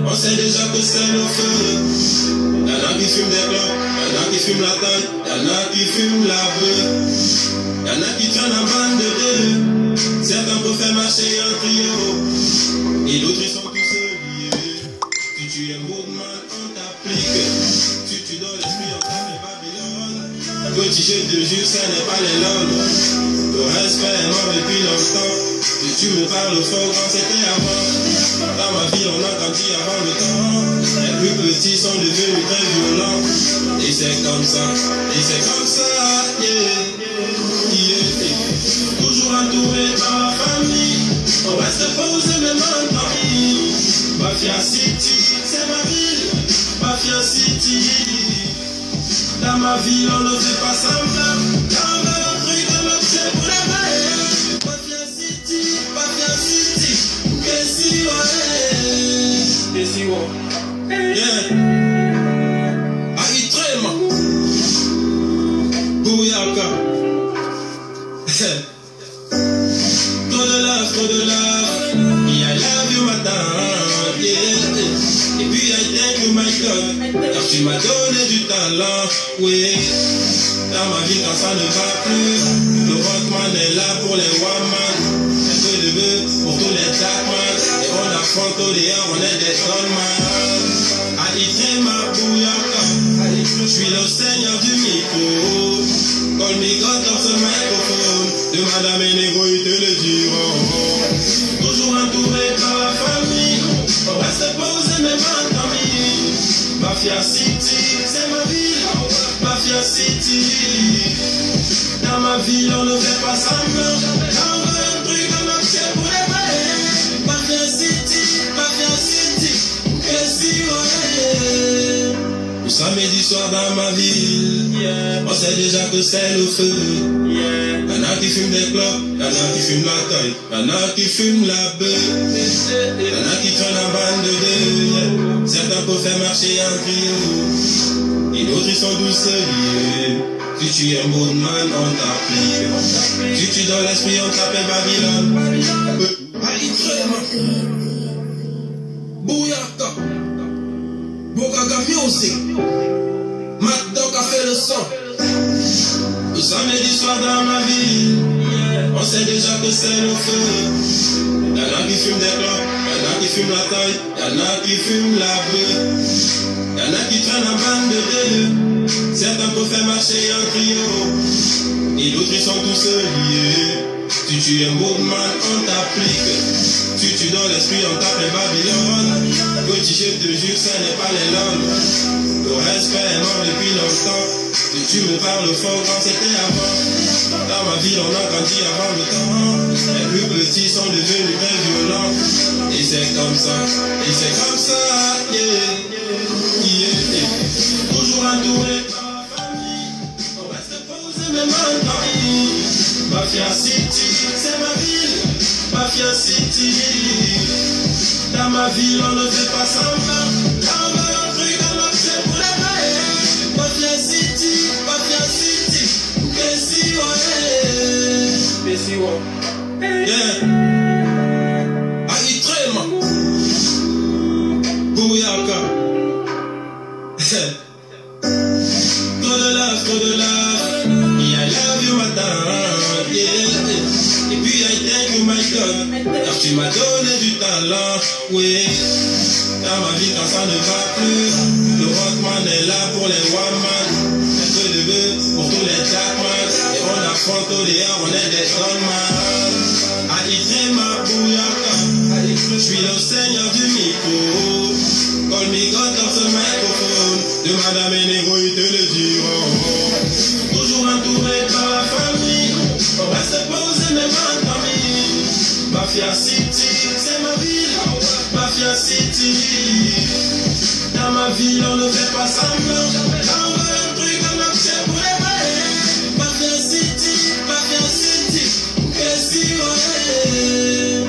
On sait déjà que c'est le feu. Y'en a qui fument des clopes, y'en a qui fument la taille, y'en a qui fument la beuh. Y'en a qui traînent en bande de deux. Certains peuvent faire marcher un trio. Et d'autres ils sont tous liés. Si tu es mouvement, on t'applique. Si tu donnes l'esprit, on t'appelle Babylone. Petit, je te jure, ce n'est pas les lolles. Le respect est mort depuis longtemps. Si tu me parles fort quand c'était avant. Dans ma vie, on a grandi avant le temps. Les plus petits sont devenus très violents. Et c'est comme ça, yeah, yeah. Toujours entouré par ma famille. On reste posé même en famille. Mafia City, c'est ma ville. Mafia City. Dans ma ville, on ne fait pas semblant. Dans le truc de notre chef pour la main. Mafia City, Kessi, ouais. Kessi, ouais. Yeah. Aïtrema. Bouyaka. Trop de love. I love you, madame. Yeah. Et puis, I thank you, my God. Car tu m'as donné du talent. Oui. Dans ma vie, quand ça ne va plus, le rockman est là pour les woman. Un peu de bœuf pour tous les jackman. Et on affronte au dehors, on est des gunman. Aïtrema, Bouyaka. Je suis le seigneur du micro. Call me God dans ce microphone. De madame et négro, il te le diront. Toujours entouré par la famille. On reste posé même en famille. Mafia City, c'est ma ville. Mafia City. Dans ma ville, on ne fait pas semblant. On veut un truc à marcher pour les mains. Mafia City. Kessi, ouais. Le samedi soir dans ma ville, yeah. On sait déjà que c'est le feu. Yeah. Y'en a qui fument des clopes, y'en a qui fument la taille, y'en a qui fument la beuh. Y'en a qui traînent en bande de deux. Yeah. Certains peuvent faire marcher un trio. Et d'autres ils sont tous liés. Si tu es un bon man, on t'applique. Si tu donnes l'esprit, on t'appelle Babylone. Bouyaka. Bogaga Music. Mac Dog a fait le son. Le samedi soir dans ma ville, on sait déjà que c'est le feu. Y'en a qui fument des clopes, y'en a qui fument la taille, y'en a qui fument la beuh. Y'en a qui traînent en bande de deux. Certains peuvent faire marcher un trio. Et d'autres ils sont tous liés. Si tu es un beau man, on t'applique. Si tu donnes l'esprit, on t'appelle Babylone. Petit, je te jure, ce n'est pas les lolles. Le respect est mort depuis longtemps. Si tu me parles fort quand c'était avant. Dans ma ville, on a grandi avant le temps. Les plus petits sont devenus très violents. Et c'est comme ça, yeah, yeah. Toujours entouré par la famille. On reste posé même en famille. Mafia City, c'est ma ville. Mafia City. Dans ma ville, on ne fait pas semblant. On veut un truc à marcher pour les mains. Mafia City. Kessi, ouais. Yeah. Aïtrema. Bouyaka. Trop de love. I love you, madame. Yeah. Et puis, I thank you, my God. Car tu m'as donné du talent. Oui. Dans ma vie, quand ça ne va plus, le rockman est là pour les woman. Un peu de bœuf pour tous les jackman. Et on affronte au dehors, on est des gunman. Aïtrema, Bouyaka. Je suis le seigneur du micro. Call me God dans ce microphone. De madame et négro, ils te le diront. Toujours entouré par la famille. On reste posé même en famille. Mafia City, c'est ma ville. Mafia City. Dans ma ville, on ne fait pas semblant. On veut un truc à marcher pour les mains. Mafia City. Kessi, ouais.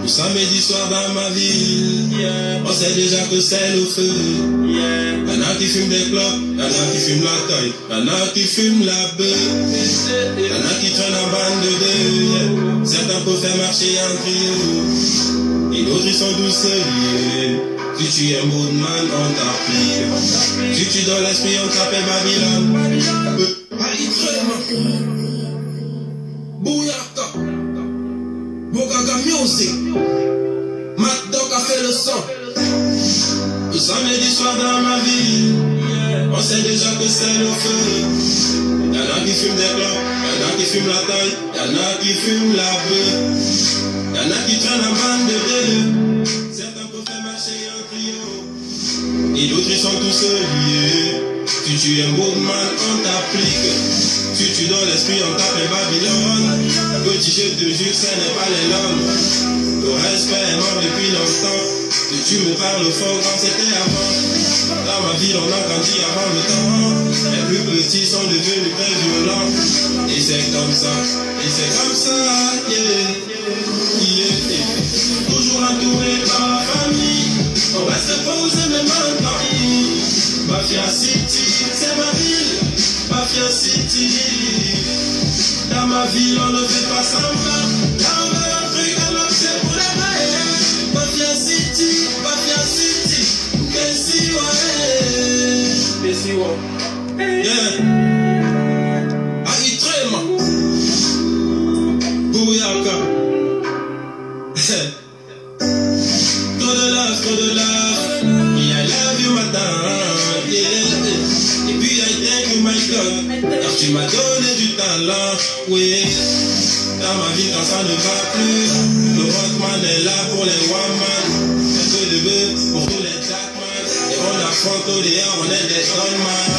Le samedi soir dans ma ville, yeah. On sait déjà que c'est le feu. Yeah. Y'en a qui fument des clopes, y'en a qui fument la taille, y'en a qui fument la beuh. Y'en a qui traînent en bande de deux. Yeah. Certains peuvent faire marcher un trio. Et d'autres ils sont tous liés. Si tu es Moodman, on t'applique. Si tu donnes l'esprit, on t'appelle Babylone. Bouyaka, Bogaga Music, Mad Dog a fait le son. Le samedi soir dans ma ville, on sait déjà que c'est le feu. Y'en a qui fument des clopes, y'en a qui fument la taille, y'en a qui fument la bœuf. Y'en a qui traînent en bande de deux. Certains peuvent faire marcher en trio, et d'autres ils sont tous liés. Si tu es Moodman, on t'applique. Si tu donnes l'esprit, on t'appelle Babylone. Petit, je te jure, ce n'est pas les langues. Le respect est mort depuis longtemps. Si tu me parles fort quand c'était avant. Dans ma ville, on a grandi avant le temps. Les plus petits sont devenus très violents. Et c'est comme ça, yeah, yeah. Toujours entouré par la famille. On reste posé même en Paris. Mafia City, c'est ma ville. Mafia City. Dans ma ville, on ne fait pas semblant. Là, on veut un truc, alors c'est pour les vrais. Mafia City, Kessiwa. Yeah. Aitrema. Bouyaka. Trop de love. Yeah, I love you, madame. Yeah. Et puis, I thank you, my God. Car tu m'as donné du talent. Oui. Dans ma vie, quand ça ne va plus, le rockman est là pour les one-man. Un peu de bœuf pour tous les jackman. Et on affronte au dehors, on est des gunman.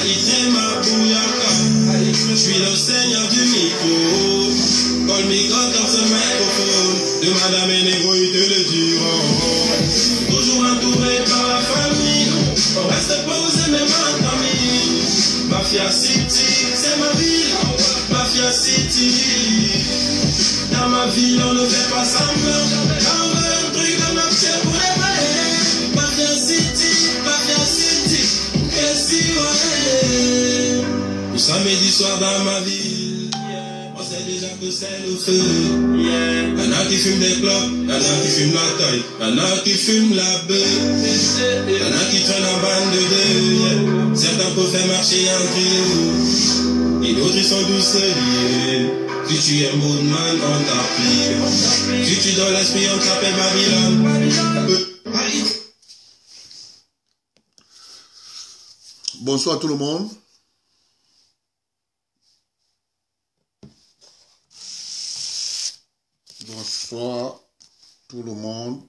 Aitrema, Bouyaka. Je suis le seigneur du micro. Call me God dans ce microphone. De madame et négro, ils te le diront. Toujours entouré par la famille. On reste posé même en famille. Mafia City, c'est ma ville. Mafia City. Dans ma ville, on ne fait pas semblant. Là, on veut un truc de marché pour les vrais. Mafia City. Kessiwa. Le samedi soir dans ma ville, on sait déjà que c'est le feu. Y'en a qui fument des clopes, y'en a qui fument la taille, y'en a qui fument la bœuf. Y'en a qui traînent en bande de deux. Certains peuvent faire marcher en trio, et d'autres ils sont tous liés. Si tu es Moodman, on t'applique. Si tu donnes l'esprit, on t'appelle Babylone. Bonsoir tout le monde. Bonsoir tout le monde.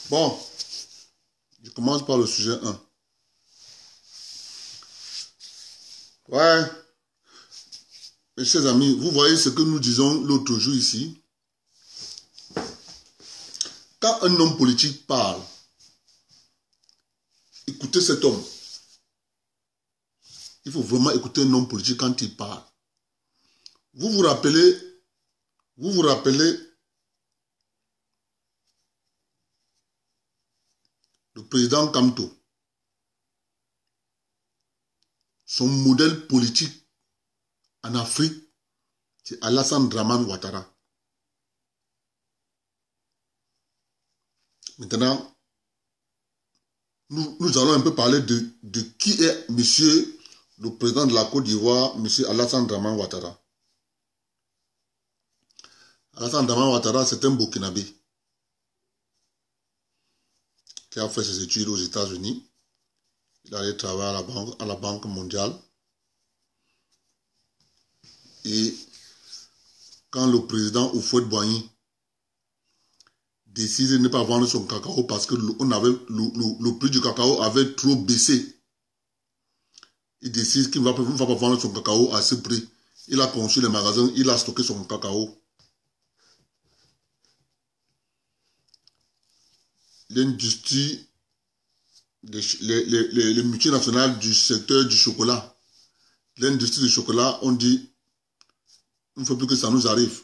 Bon, je commence par le sujet 1. Ouais, mes chers amis, vous voyez ce que nous disons l'autre jour ici. Quand un homme politique parle, écoutez cet homme. Il faut vraiment écouter un homme politique quand il parle. Vous vous rappelez le président Kamto. Son modèle politique en Afrique, c'est Alassane Dramane Ouattara. Maintenant, nous allons un peu parler de qui est monsieur le président de la Côte d'Ivoire, monsieur Alassane Dramane Ouattara. Alassane Dramane Ouattara, c'est un Burkinabé qui a fait ses études aux États-Unis. Il allait travailler à la Banque mondiale. Et quand le président Houphouët-Boigny décide de ne pas vendre son cacao parce que le prix du cacao avait trop baissé, il décide qu'il ne va pas vendre son cacao à ce prix. Il a conçu les magasins, il a stocké son cacao. L'industrie, les multinationales du secteur du chocolat, l'industrie du chocolat, on dit, il ne faut plus que ça nous arrive.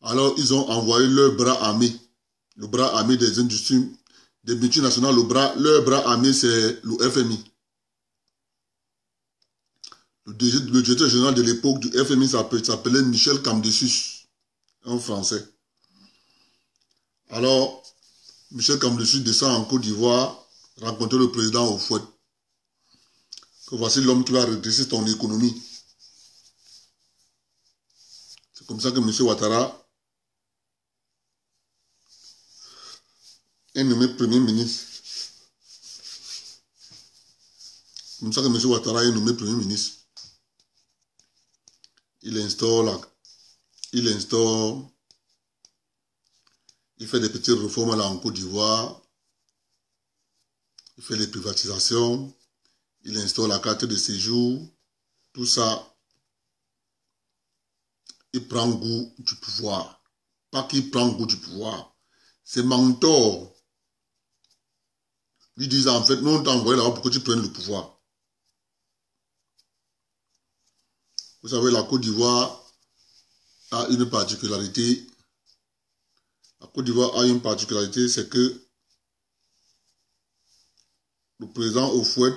Alors, ils ont envoyé leur bras armé, le bras armé des industries, des multinationales, leur bras armé, c'est le FMI. Le directeur général de l'époque du FMI s'appelait Michel Camdessus, un Français. Alors, Michel Kamdouci descend en Côte d'Ivoire, rencontrer le président Houphouët. Que voici l'homme qui va redresser ton économie. C'est comme ça que M. Ouattara est nommé Premier ministre. C'est comme ça que M. Ouattara est nommé Premier ministre. Il fait des petites réformes là en Côte d'Ivoire. Il fait les privatisations. Il instaure la carte de séjour. Tout ça. Il prend goût du pouvoir. Pas qu'il prend goût du pouvoir. Ses mentors lui disent en fait, nous on t'a envoyé là-bas pour que tu prennes le pouvoir. Vous savez, la Côte d'Ivoire a une particularité. La Côte d'Ivoire a une particularité, c'est que le président Houphouët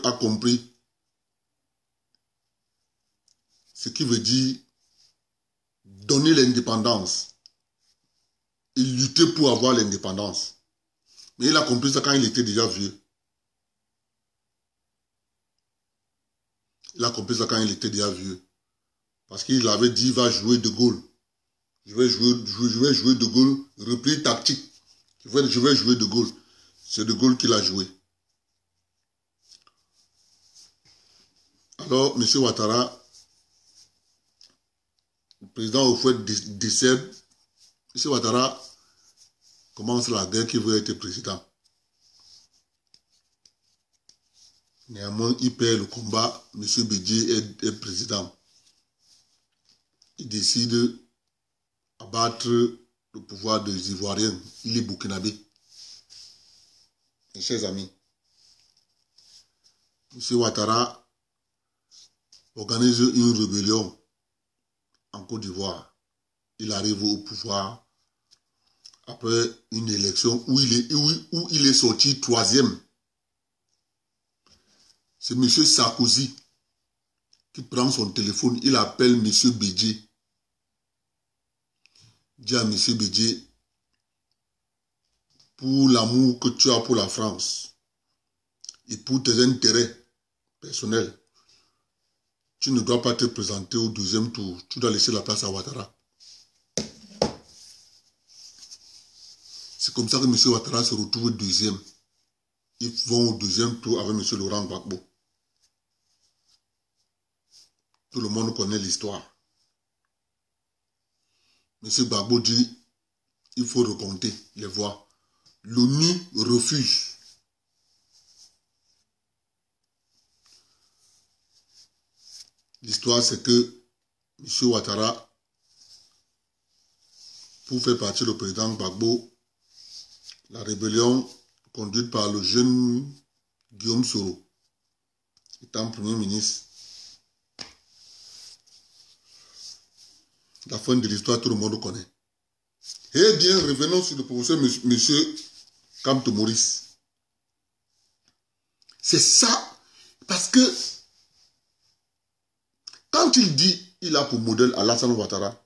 a compris ce qui veut dire donner l'indépendance et lutter pour avoir l'indépendance. Mais il a compris ça quand il était déjà vieux. Il a compris ça quand il était déjà vieux. Parce qu'il avait dit, il va jouer De Gaulle. Je vais jouer De Gaulle, repli tactique. Je vais jouer De Gaulle. C'est De Gaulle qui l'a joué. Alors, M. Ouattara, le président Houphouët décède. M. Ouattara commence la guerre qui veut être président. Néanmoins, il perd le combat. M. Bédié est président. Il décide d'abattre le pouvoir des Ivoiriens. Il est burkinabé. Mes chers amis, M. Ouattara organise une rébellion en Côte d'Ivoire. Il arrive au pouvoir après une élection où il est sorti troisième. C'est M. Sarkozy qui prend son téléphone, il appelle M. Bédié. Il dit à M. Bédié, pour l'amour que tu as pour la France et pour tes intérêts personnels, tu ne dois pas te présenter au deuxième tour. Tu dois laisser la place à Ouattara. C'est comme ça que M. Ouattara se retrouve deuxième. Ils vont au deuxième tour avec M. Laurent Gbagbo. Tout le monde connaît l'histoire. M. Gbagbo dit, il faut recompter les voix. L'ONU refuse. L'histoire, c'est que M. Ouattara, pour faire partir le président Gbagbo, la rébellion conduite par le jeune Guillaume Soro, étant Premier ministre. La fin de l'histoire, tout le monde connaît. Eh bien, revenons sur le professeur M. Kamto Maurice. C'est ça, parce que quand il dit il a pour modèle Alassane Ouattara,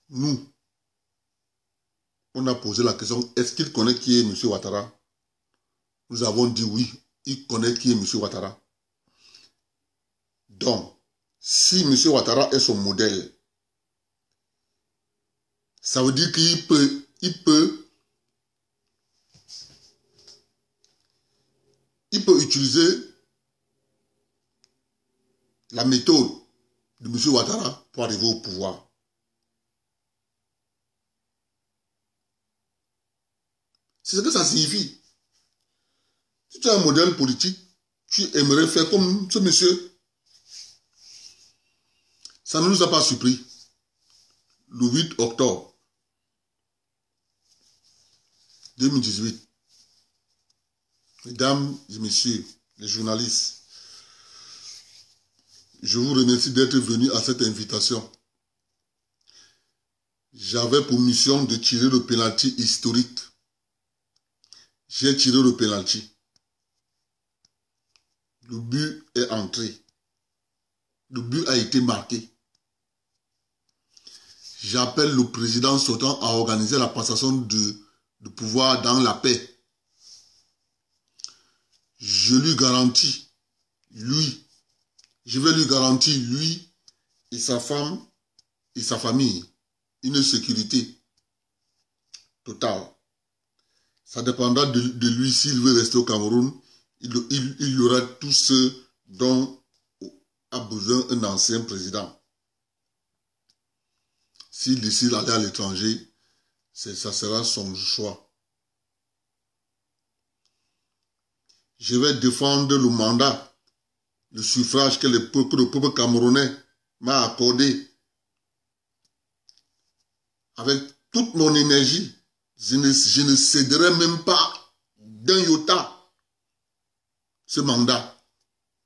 nous, on a posé la question, est-ce qu'il connaît qui est M. Ouattara? Nous avons dit oui, il connaît qui est M. Ouattara. Donc, si M. Ouattara est son modèle, ça veut dire qu'il peut utiliser la méthode de M. Ouattara pour arriver au pouvoir. C'est ce que ça signifie. Si tu as un modèle politique, tu aimerais faire comme ce monsieur. Ça ne nous a pas surpris. Le 8 octobre 2018, mesdames et messieurs, les journalistes, je vous remercie d'être venus à cette invitation. J'avais pour mission de tirer le pénalty historique. J'ai tiré le pénalty. Le but est entré. Le but a été marqué. J'appelle le président sortant à organiser la passation de pouvoir dans la paix. Je lui garantis, lui, je vais lui garantir, lui et sa femme et sa famille, une sécurité totale. Ça dépendra de lui s'il veut rester au Cameroun. Il y aura tout ce dont a besoin un ancien président. S'il décide d'aller à l'étranger, ça sera son choix. Je vais défendre le mandat, le suffrage que le peuple camerounais m'a accordé. Avec toute mon énergie, je ne céderai même pas d'un iota ce mandat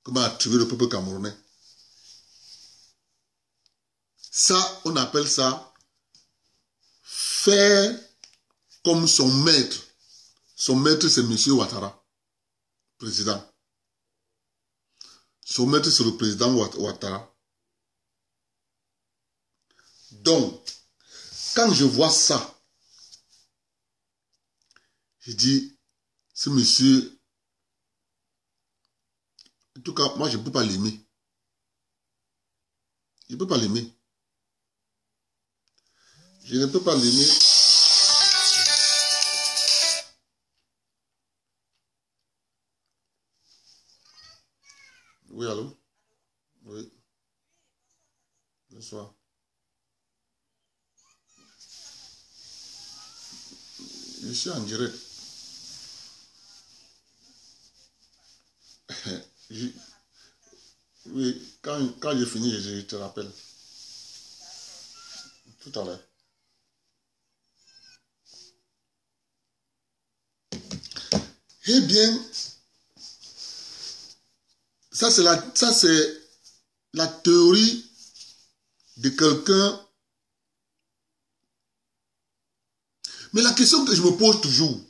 que m'a attribué le peuple camerounais. Ça, on appelle ça faire comme son maître. Son maître, c'est M. Ouattara, président. Son maître, c'est le président Ouattara. Donc, quand je vois ça, je dis, ce monsieur, en tout cas, moi, je ne peux pas l'aimer. Je ne peux pas l'aimer. Je ne peux pas l'aimer. Oui, allô? Oui. Bonsoir. Je suis en direct. Oui, quand j'ai fini, je te rappelle. Tout à l'heure. Eh bien, ça c'est la théorie de quelqu'un. Mais la question que je me pose toujours,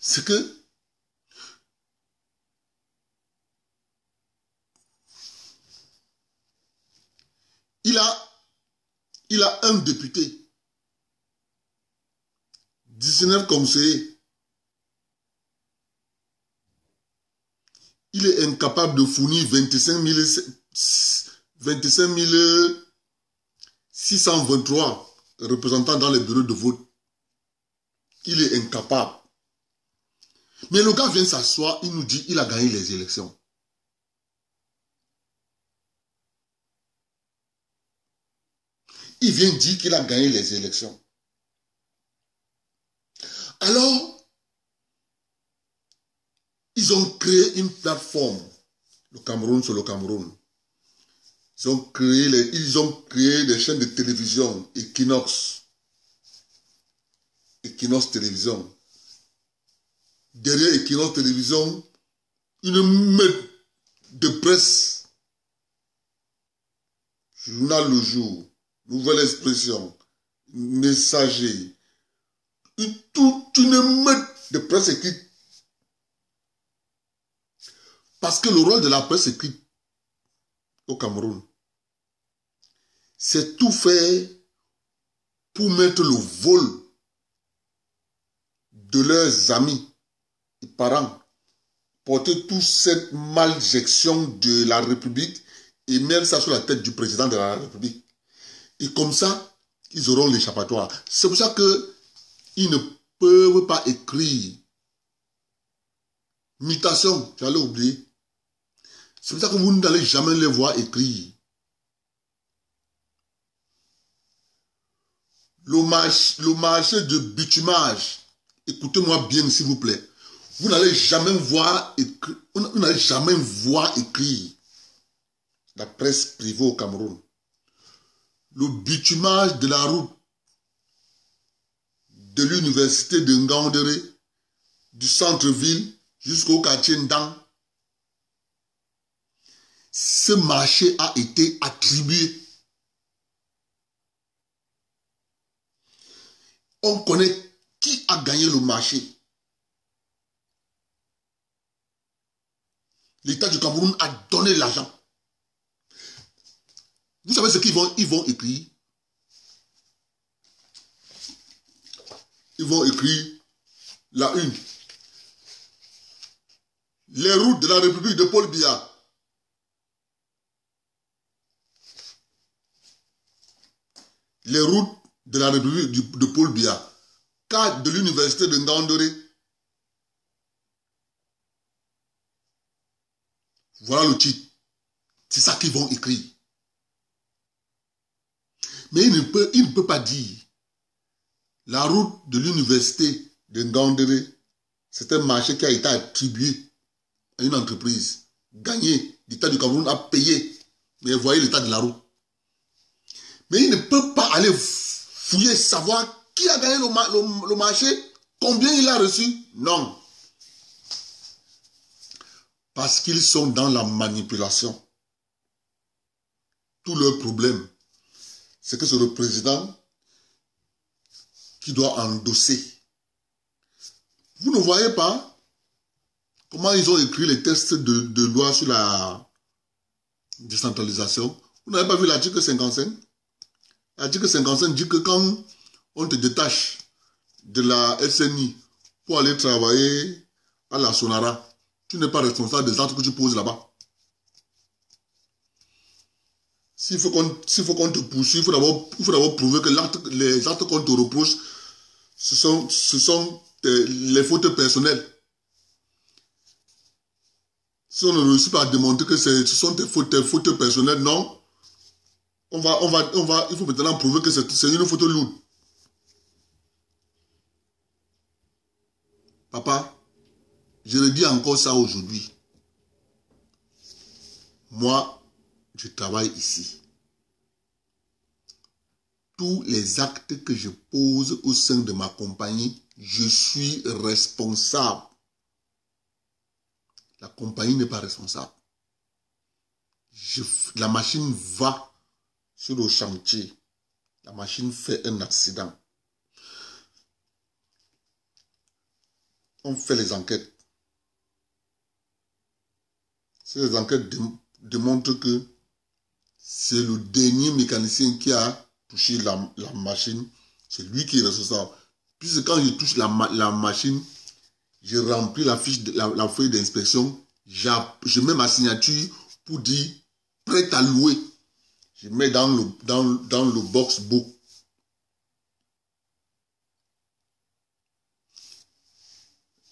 c'est que il a un député, 19 conseillers. Il est incapable de fournir 25 623 représentants dans les bureaux de vote. Il est incapable. Mais le gars vient s'asseoir, il nous dit qu'il a gagné les élections. Il vient dire qu'il a gagné les élections. Alors, ils ont créé une plateforme. Le Cameroun sur le Cameroun. Ils ont créé des chaînes de télévision, Equinox Télévision. Derrière Equinox Télévision, une meute de presse. Journal Le Jour, Nouvelle Expression, Messager. Toute une meute de presse écrite. Parce que le rôle de la presse écrite au Cameroun, c'est tout faire pour mettre le vol de leurs amis et parents, porter toute cette maljection de la République et mettre ça sur la tête du président de la République. Et comme ça, ils auront l'échappatoire. C'est pour ça qu'ils ne peuvent pas écrire. Mutation, j'allais oublier. C'est pour ça que vous n'allez jamais les voir écrire. Le marché de bitumage, écoutez-moi bien s'il vous plaît, vous n'allez jamais voir écrire la presse privée au Cameroun. Le bitumage de la route de l'université de Ngaoundéré, du centre-ville jusqu'au quartier Ndang, ce marché a été attribué. On connaît qui a gagné le marché. L'État du Cameroun a donné l'argent. Vous savez ce qu'ils vont écrire? Ils vont écrire la une. Les routes de la République de Paul Biya. Les routes de la République de Paul Biya. Cadre de l'université de Ngandoré. Voilà le titre. C'est ça qu'ils vont écrire. Mais il ne peut pas dire la route de l'université de Ngandoré, c'est un marché qui a été attribué à une entreprise, gagné. L'État du Cameroun a payé. Mais voyez l'état de la route. Mais il ne peut pas aller fouiller, savoir qui a gagné le marché, combien il a reçu. Non. Parce qu'ils sont dans la manipulation. Tout leur problème, c'est que c'est le président qui doit endosser. Vous ne voyez pas comment ils ont écrit les textes de loi sur la décentralisation. Vous n'avez pas vu l'article 55? L'article 55 dit que quand on te détache de la SNI pour aller travailler à la Sonara, tu n'es pas responsable des actes que tu poses là-bas. S'il faut qu'on te poursuive, il faut d'abord prouver que les actes qu'on te reproche, ce sont les fautes personnelles. Si on ne réussit pas à démontrer que ce sont tes fautes personnelles, non. Il faut maintenant prouver que c'est une faute lourde. Papa, je le dis encore ça aujourd'hui. Moi, je travaille ici. Tous les actes que je pose au sein de ma compagnie, je suis responsable. La compagnie n'est pas responsable. La machine va sur le chantier. La machine fait un accident. On fait les enquêtes. Ces enquêtes démontrent que c'est le dernier mécanicien qui a touché la machine. C'est lui qui est responsable. Puisque quand je touche la machine, je remplis la fiche, la feuille d'inspection. Je mets ma signature pour dire prêt à louer. Je mets dans le box book.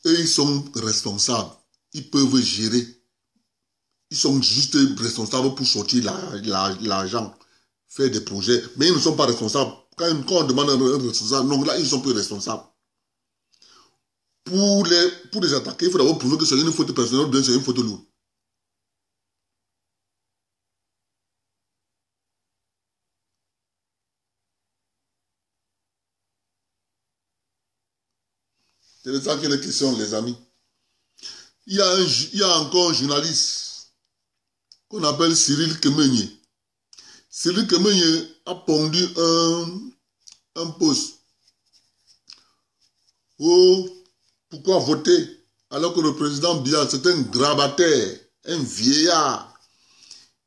Eux, ils sont responsables. Ils peuvent gérer. Ils sont juste responsables pour sortir l'argent, faire des projets. Mais ils ne sont pas responsables. Quand on demande un responsable, non, là, ils sont plus responsables. Pour les attaquer, il faut d'abord prouver que c'est une faute personnelle ou bien c'est une faute lourde. C'est de ça qu'il est question, les amis. Il y a encore un journaliste qu'on appelle Cyril Kemenye. Cyril Kemenye a pondu un post. Oh, pourquoi voter alors que le président Biya, c'est un grabataire, un vieillard.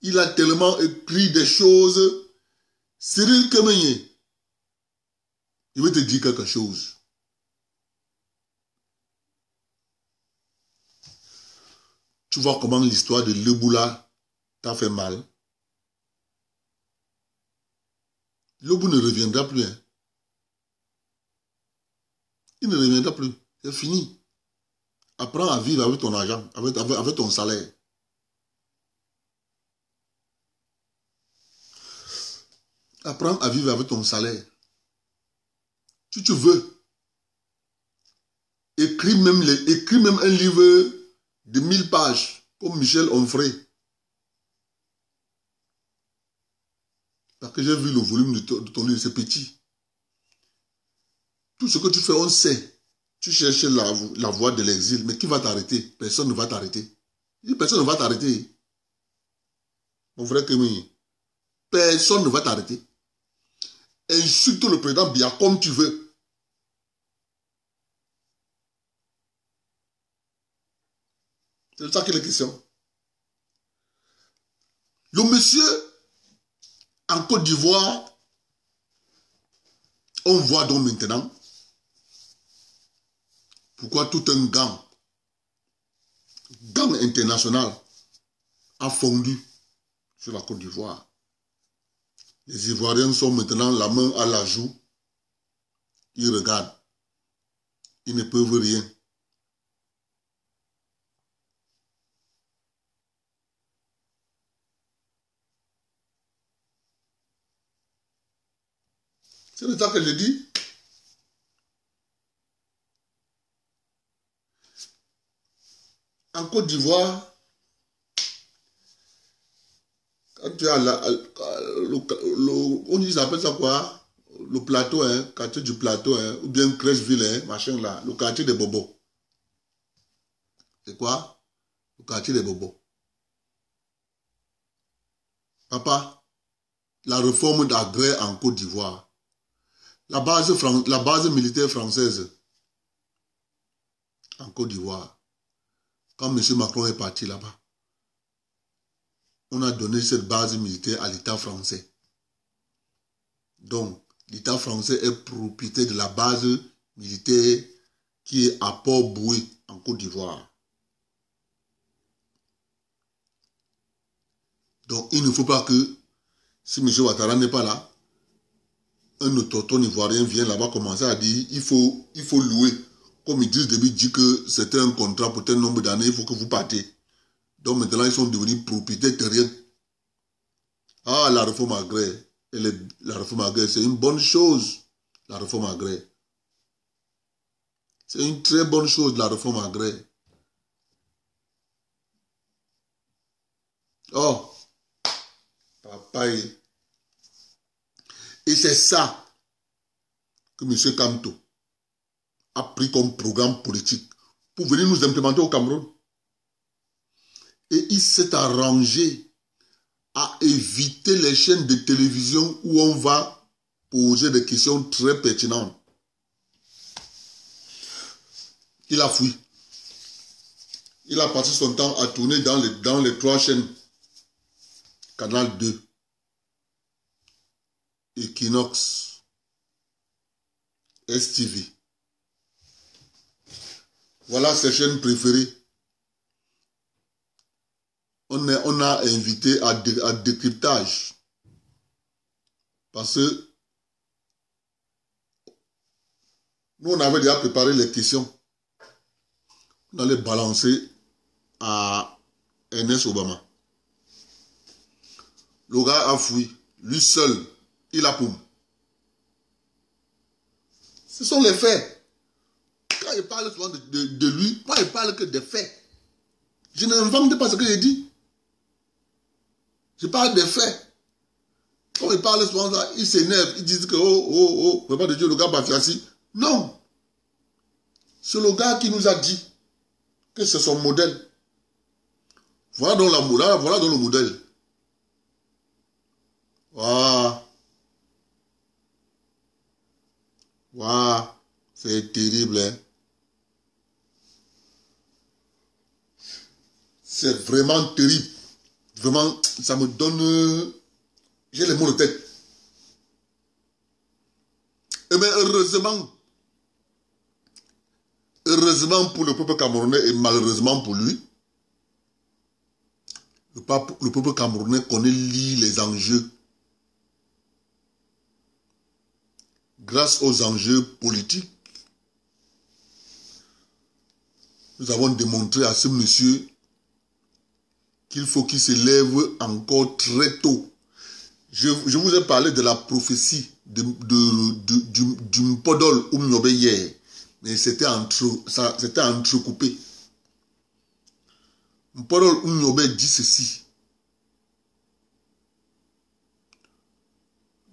Il a tellement écrit des choses. Cyril Kemenye, je vais te dire quelque chose. Tu vois comment l'histoire de Leboula t'a fait mal. Lebou ne reviendra plus. Hein. Il ne reviendra plus. C'est fini. Apprends à vivre avec ton argent, avec ton salaire. Apprends à vivre avec ton salaire. Si tu veux, écris même un livre de 1000 pages, comme Michel Onfray. Parce que j'ai vu le volume de ton livre, c'est petit. Tout ce que tu fais, on sait. Tu cherches la voie de l'exil, mais qui va t'arrêter? Personne ne va t'arrêter. Personne ne va t'arrêter. Mon frère Kémy, personne ne va t'arrêter. Insulte le président Biya comme tu veux. C'est de ça qu'il est question. Donc, monsieur, en Côte d'Ivoire, on voit donc maintenant pourquoi tout un gang international a fondu sur la Côte d'Ivoire. Les Ivoiriens sont maintenant la main à la joue. Ils regardent. Ils ne peuvent rien. C'est ça que je dis. En Côte d'Ivoire, quand tu as on dit, appelle ça quoi? Le plateau, hein, quartier du plateau, hein, ou bien Crècheville, hein, machin là, le quartier des bobos. C'est quoi? Le quartier des bobos. Papa, la réforme d'Agré en Côte d'Ivoire, la base militaire française en Côte d'Ivoire, quand M. Macron est parti là-bas, on a donné cette base militaire à l'État français. Donc, l'État français est propriétaire de la base militaire qui est à Port-Boué, en Côte d'Ivoire. Donc, il ne faut pas que, si M. Ouattara n'est pas là, un autochtone ivoirien vient là-bas commencer à dire il faut louer. Comme ils disent, début dit que c'était un contrat pour tel nombre d'années, il faut que vous partez. Donc maintenant, ils sont devenus propriétaires terriens. Ah, la réforme agraire. La réforme agraire, c'est une bonne chose, la réforme agraire. C'est une très bonne chose, la réforme agraire. Oh, papa. Et c'est ça que M. Kamto a pris comme programme politique pour venir nous implémenter au Cameroun. Et il s'est arrangé à éviter les chaînes de télévision où on va poser des questions très pertinentes. Il a fui. Il a passé son temps à tourner dans les 3 chaînes. Canal 2, Equinox, STV. Voilà ses chaînes préférées. On a invité à décryptage. Parce que nous, on avait déjà préparé les questions. On allait balancer à Ernest Obama. Le gars a fui. Lui seul, il a poum. Ce sont les faits. Quand il parle souvent de lui, moi, il parle que des faits. Je n'invente pas ce que j'ai dit. Je parle des faits. Quand il parle souvent ça, il s'énerve. Il dit que, oh, pas de Dieu, le gars Bafiassi. Non. C'est le gars qui nous a dit que c'est son modèle. Voilà donc le modèle. Waouh. C'est terrible, hein. C'est vraiment terrible. Vraiment, ça me donne... J'ai les mots de tête. Eh bien, heureusement pour le peuple camerounais et malheureusement pour lui, le peuple camerounais connaît les enjeux. Grâce aux enjeux politiques, nous avons démontré à ce monsieur qu'il faut qu'il se lève encore très tôt. Je vous ai parlé de la prophétie du Mpodol Oumniobe hier, mais c'était entrecoupé. Mpodol Oumniobe dit ceci.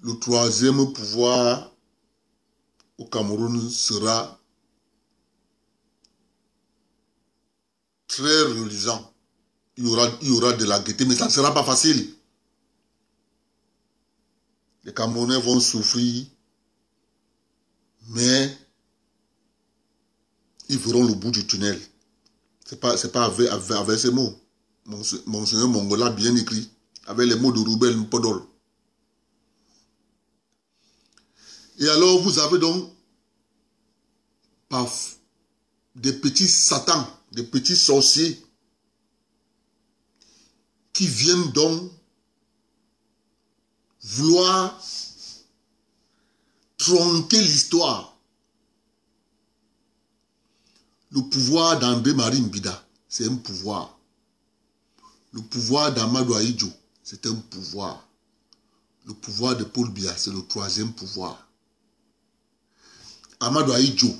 Le 3e pouvoir au Cameroun sera très reluisant. Il y aura de la gaieté, mais ça ne sera pas facile. Les Camerounais vont souffrir, mais ils verront le bout du tunnel. C'est pas avec ces mots. Monseigneur Mongola a bien écrit. avec les mots de Ruben Podol. Et alors, vous avez donc des petits satans, des petits sorciers qui viennent donc vouloir tronquer l'histoire. Le pouvoir d'André-Marie Mbida, c'est un pouvoir. Le pouvoir d'Amadou Ahidjo, c'est un pouvoir. Le pouvoir de Paul Biya, c'est le troisième pouvoir. Amadou Ahidjo,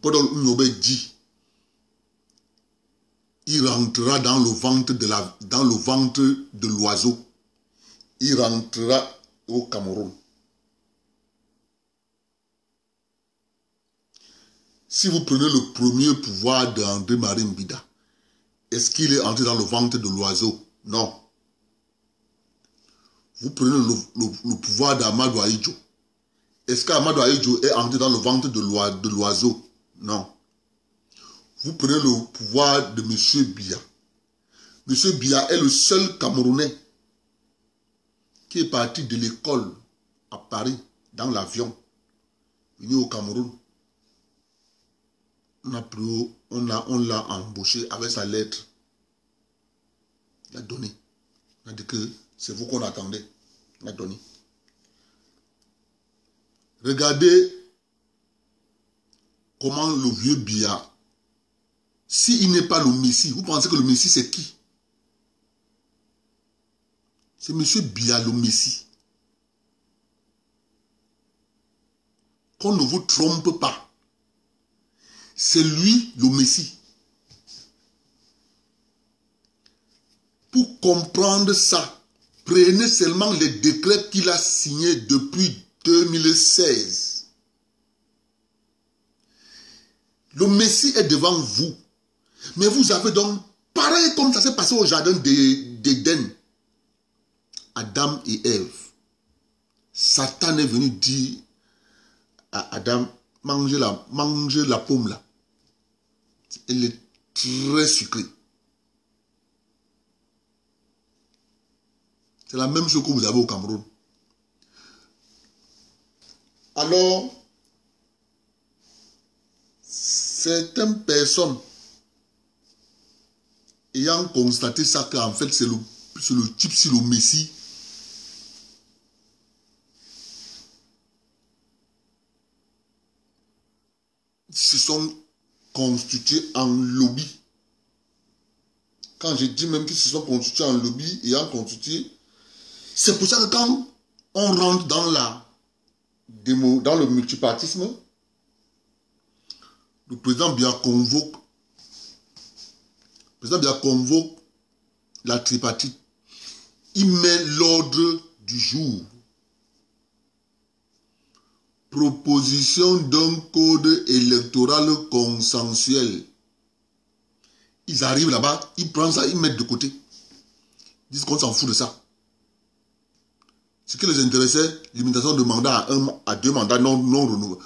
Podol Unobe dit, il rentrera dans le ventre de l'oiseau. Il rentrera au Cameroun. Si vous prenez le premier pouvoir d'André-Marie Mbida, est-ce qu'il est entré dans le ventre de l'oiseau? Non. Vous prenez le pouvoir d'Amadou Ahidjo. Est-ce qu'Amadou Ahidjo est entré dans le ventre de l'oiseau? Non. Vous prenez le pouvoir de M. Biya. M. Biya est le seul Camerounais qui est parti de l'école à Paris, dans l'avion, venu au Cameroun. On l'a embauché avec sa lettre. Il a donné. Il a dit que c'est vous qu'on attendait. Il a donné. Regardez comment le vieux Biya, s'il n'est pas le Messie, vous pensez que le Messie c'est qui? C'est M. Biya le Messie. Qu'on ne vous trompe pas. C'est lui le Messie. Pour comprendre ça, prenez seulement les décrets qu'il a signés depuis 2016. Le Messie est devant vous. Mais vous avez donc, pareil comme ça s'est passé au jardin d'Éden, Adam et Ève. Satan est venu dire à Adam, mangez la pomme là. Elle est très sucrée. C'est la même chose que vous avez au Cameroun. Alors, certaines personnes ayant constaté ça, qu'en fait c'est le type, c'est le Messie, se sont constitués en lobby. Quand je dis même qu'ils se sont constitués en lobby, ayant constitué, c'est pour ça que quand on rentre dans le multipartisme, le président Biya convoque la tripartite. Il met l'ordre du jour. Proposition d'un code électoral consensuel. Ils arrivent là-bas, ils prennent ça, ils mettent de côté. Ils disent qu'on s'en fout de ça. Ce qui les intéressait, limitation de mandat à 2 mandats non renouvelables.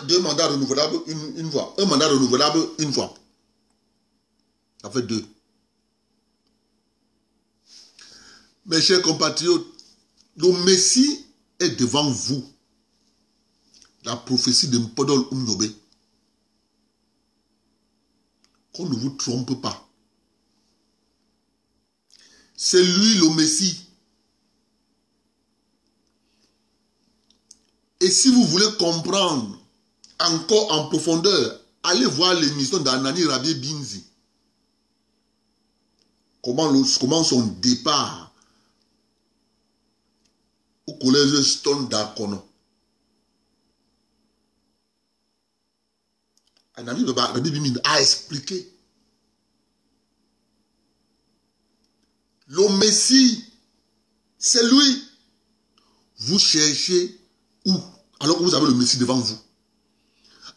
2 mandats renouvelables une fois. 1 mandat renouvelable une fois. Ça fait 2. Mes chers compatriotes, le Messie est devant vous. La prophétie de Podol Umnobe. Qu'on ne vous trompe pas. C'est lui le Messie. Et si vous voulez comprendre encore en profondeur, allez voir l'émission d'Anani Rabie Binzi. Comment son départ au collège Stone d'Akono. Anani Rabie Binzi a expliqué. Le Messie, c'est lui. Vous cherchez où? Alors que vous avez le Messie devant vous.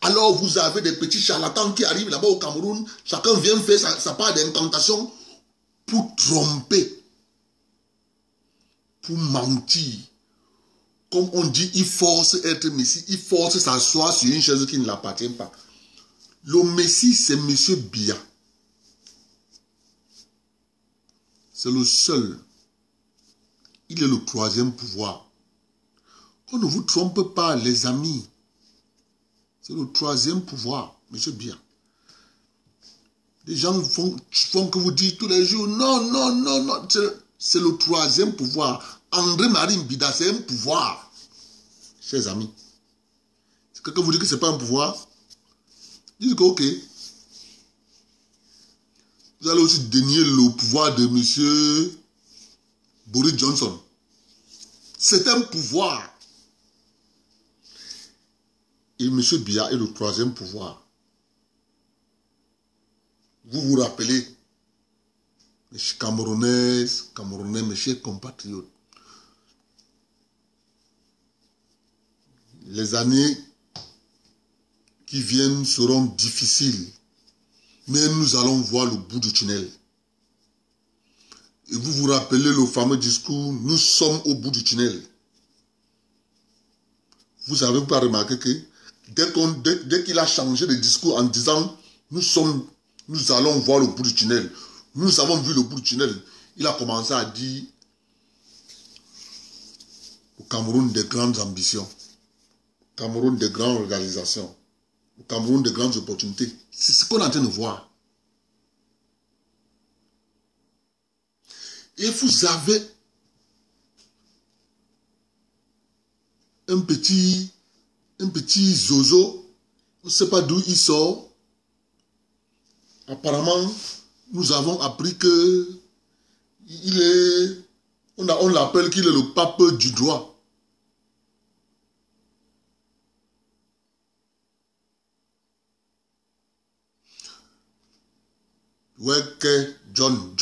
Alors vous avez des petits charlatans qui arrivent là-bas au Cameroun. Chacun vient faire sa part d'incantation pour tromper, pour mentir. Comme on dit, il force être Messie, il force s'asseoir sur une chaise qui ne l'appartient pas. Le Messie, c'est M. Biya. C'est le seul. Il est le troisième pouvoir. On ne vous trompe pas, les amis. C'est le troisième pouvoir, monsieur Biya. Les gens font que vous dites tous les jours, non, non, non, non. C'est le troisième pouvoir. André-Marie Mbida, c'est un pouvoir. Chers amis. Si quelqu'un vous dit que ce n'est pas un pouvoir, dites que ok. Vous allez aussi dénier le pouvoir de monsieur Boris Johnson. C'est un pouvoir. Et monsieur Biya est le troisième pouvoir. Vous vous rappelez, mes Camerounais, mes chers compatriotes, les années qui viennent seront difficiles, mais nous allons voir le bout du tunnel. Et vous vous rappelez le fameux discours, nous sommes au bout du tunnel. Vous n'avez pas remarqué que dès qu'il a changé de discours en disant, nous allons voir le bout du tunnel. Nous avons vu le bout du tunnel. Il a commencé à dire au Cameroun des grandes ambitions, au Cameroun des grandes réalisations, au Cameroun des grandes opportunités. C'est ce qu'on est en train de voir. Et vous avez un petit zozo, on ne sait pas d'où il sort. Apparemment, nous avons appris que on l'appelle qu'il est le pape du droit. Ouais, que John,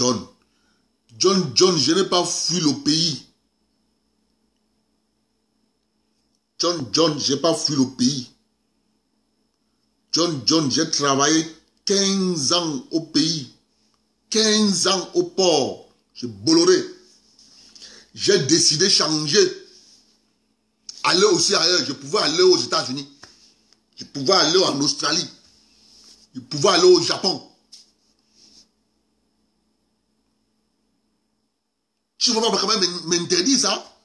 je n'ai pas fui le pays. John, je n'ai pas fui le pays. John, j'ai travaillé 15 ans au pays, 15 ans au port, j'ai Bolloré. J'ai décidé de changer, aller aussi ailleurs. Je pouvais aller aux États-Unis, je pouvais aller en Australie, je pouvais aller au Japon. Tu ne vas pas quand même m'interdire ça?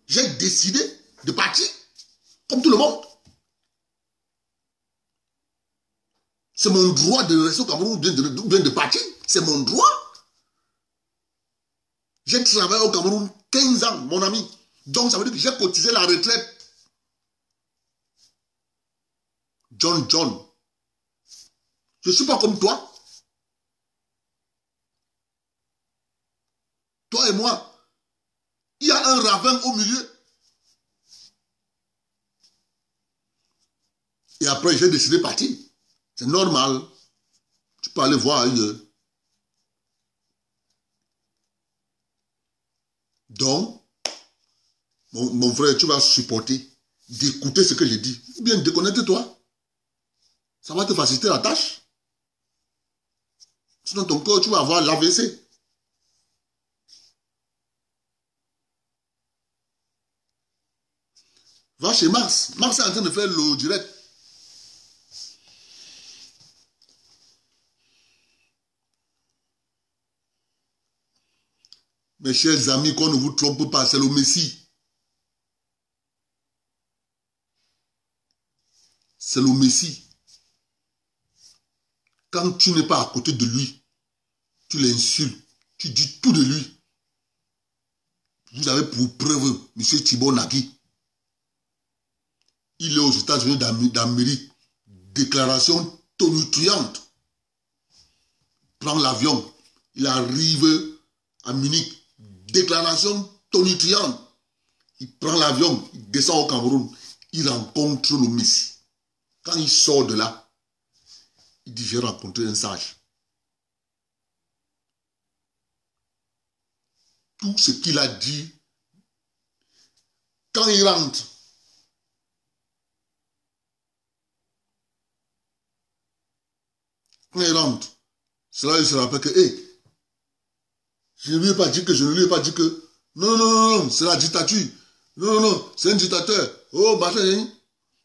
J'ai décidé de partir, comme tout le monde. C'est mon droit de rester au Cameroun ou bien de partir. C'est mon droit. J'ai travaillé au Cameroun 15 ans, mon ami. Donc ça veut dire que j'ai cotisé la retraite. John, je ne suis pas comme toi. Toi et moi, il y a un ravin au milieu. Et après, j'ai décidé de partir. C'est normal. Tu peux aller voir ailleurs. Donc, mon frère, tu vas supporter d'écouter ce que je dis. Ou bien déconnecte-toi. Ça va te faciliter la tâche. Sinon, ton corps, tu vas avoir l'AVC. Va chez Mars. Mars est en train de faire le direct. Mes chers amis, qu'on ne vous trompe pas, c'est le Messie. C'est le Messie. Quand tu n'es pas à côté de lui, tu l'insultes, tu dis tout de lui. Vous avez pour preuve M. Thibault Nagui. Il est aux États-Unis d'Amérique. Déclaration tonitruante. Prend l'avion. Il arrive à Munich. Déclaration tonitruante. Il prend l'avion. Il descend au Cameroun. Il rencontre le Messie. Quand il sort de là, il dit, j'ai rencontré un sage. Tout ce qu'il a dit, quand il rentre, cela il se rappelle que, je ne lui ai pas dit que, non, c'est la dictature. Non, c'est un dictateur. Oh, machin.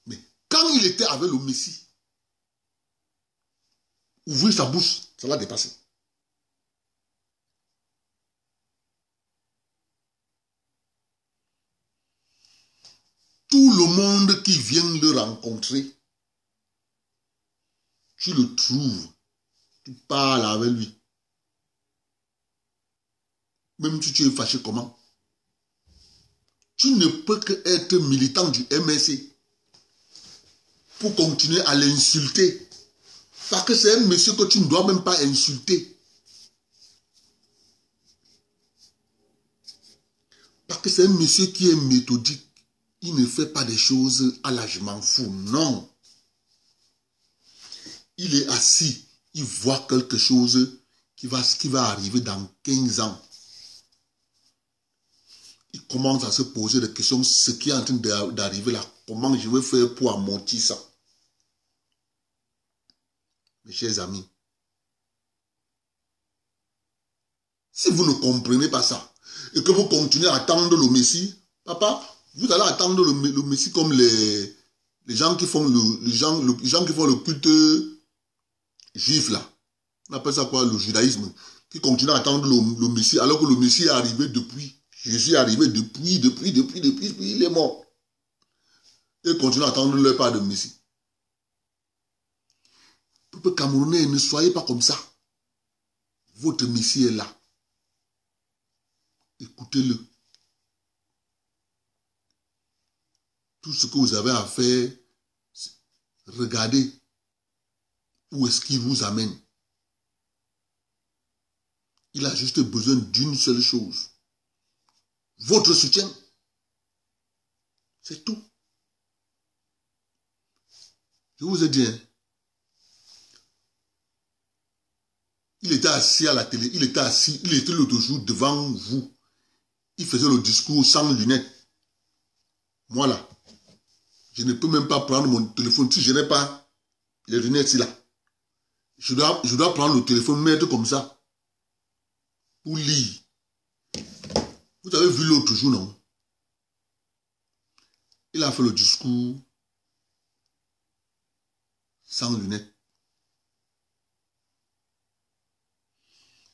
Mais quand il était avec le Messie, ouvrir sa bouche, ça l'a dépassé. viens le rencontrer, tu le trouves, tu parles avec lui. Même si tu es fâché comment? Tu ne peux que être militant du MSC pour continuer à l'insulter. Parce que c'est un monsieur que tu ne dois même pas insulter. Parce que c'est un monsieur qui est méthodique. Il ne fait pas des choses à la je m'en fous. Non. Il est assis. Il voit quelque chose qui va arriver dans 15 ans. Il commence à se poser des questions. Ce qui est en train d'arriver là, comment je vais faire pour amortir ça? Mes chers amis, si vous ne comprenez pas ça, et que vous continuez à attendre le Messie, papa, vous allez attendre le Messie comme les gens qui font les gens qui font le culte juif là. On appelle ça quoi? Le judaïsme. Qui continue à attendre le Messie, alors que le Messie est arrivé depuis. Jésus est arrivé depuis, il est mort. Et continue à attendre leur part de Messie. Peuple camerounais, ne soyez pas comme ça. Votre Messie est là. Écoutez-le. Tout ce que vous avez à faire, regardez où est-ce qu'il vous amène. Il a juste besoin d'une seule chose. Votre soutien. C'est tout. Je vous ai dit, hein, il était assis à la télé, il était l'autre jour devant vous. Il faisait le discours sans lunettes. Moi là, je ne peux même pas prendre mon téléphone si je n'ai pas les lunettes là. Je dois prendre le téléphone, mettre comme ça, pour lire. Vous avez vu l'autre jour, non? Il a fait le discours sans lunettes.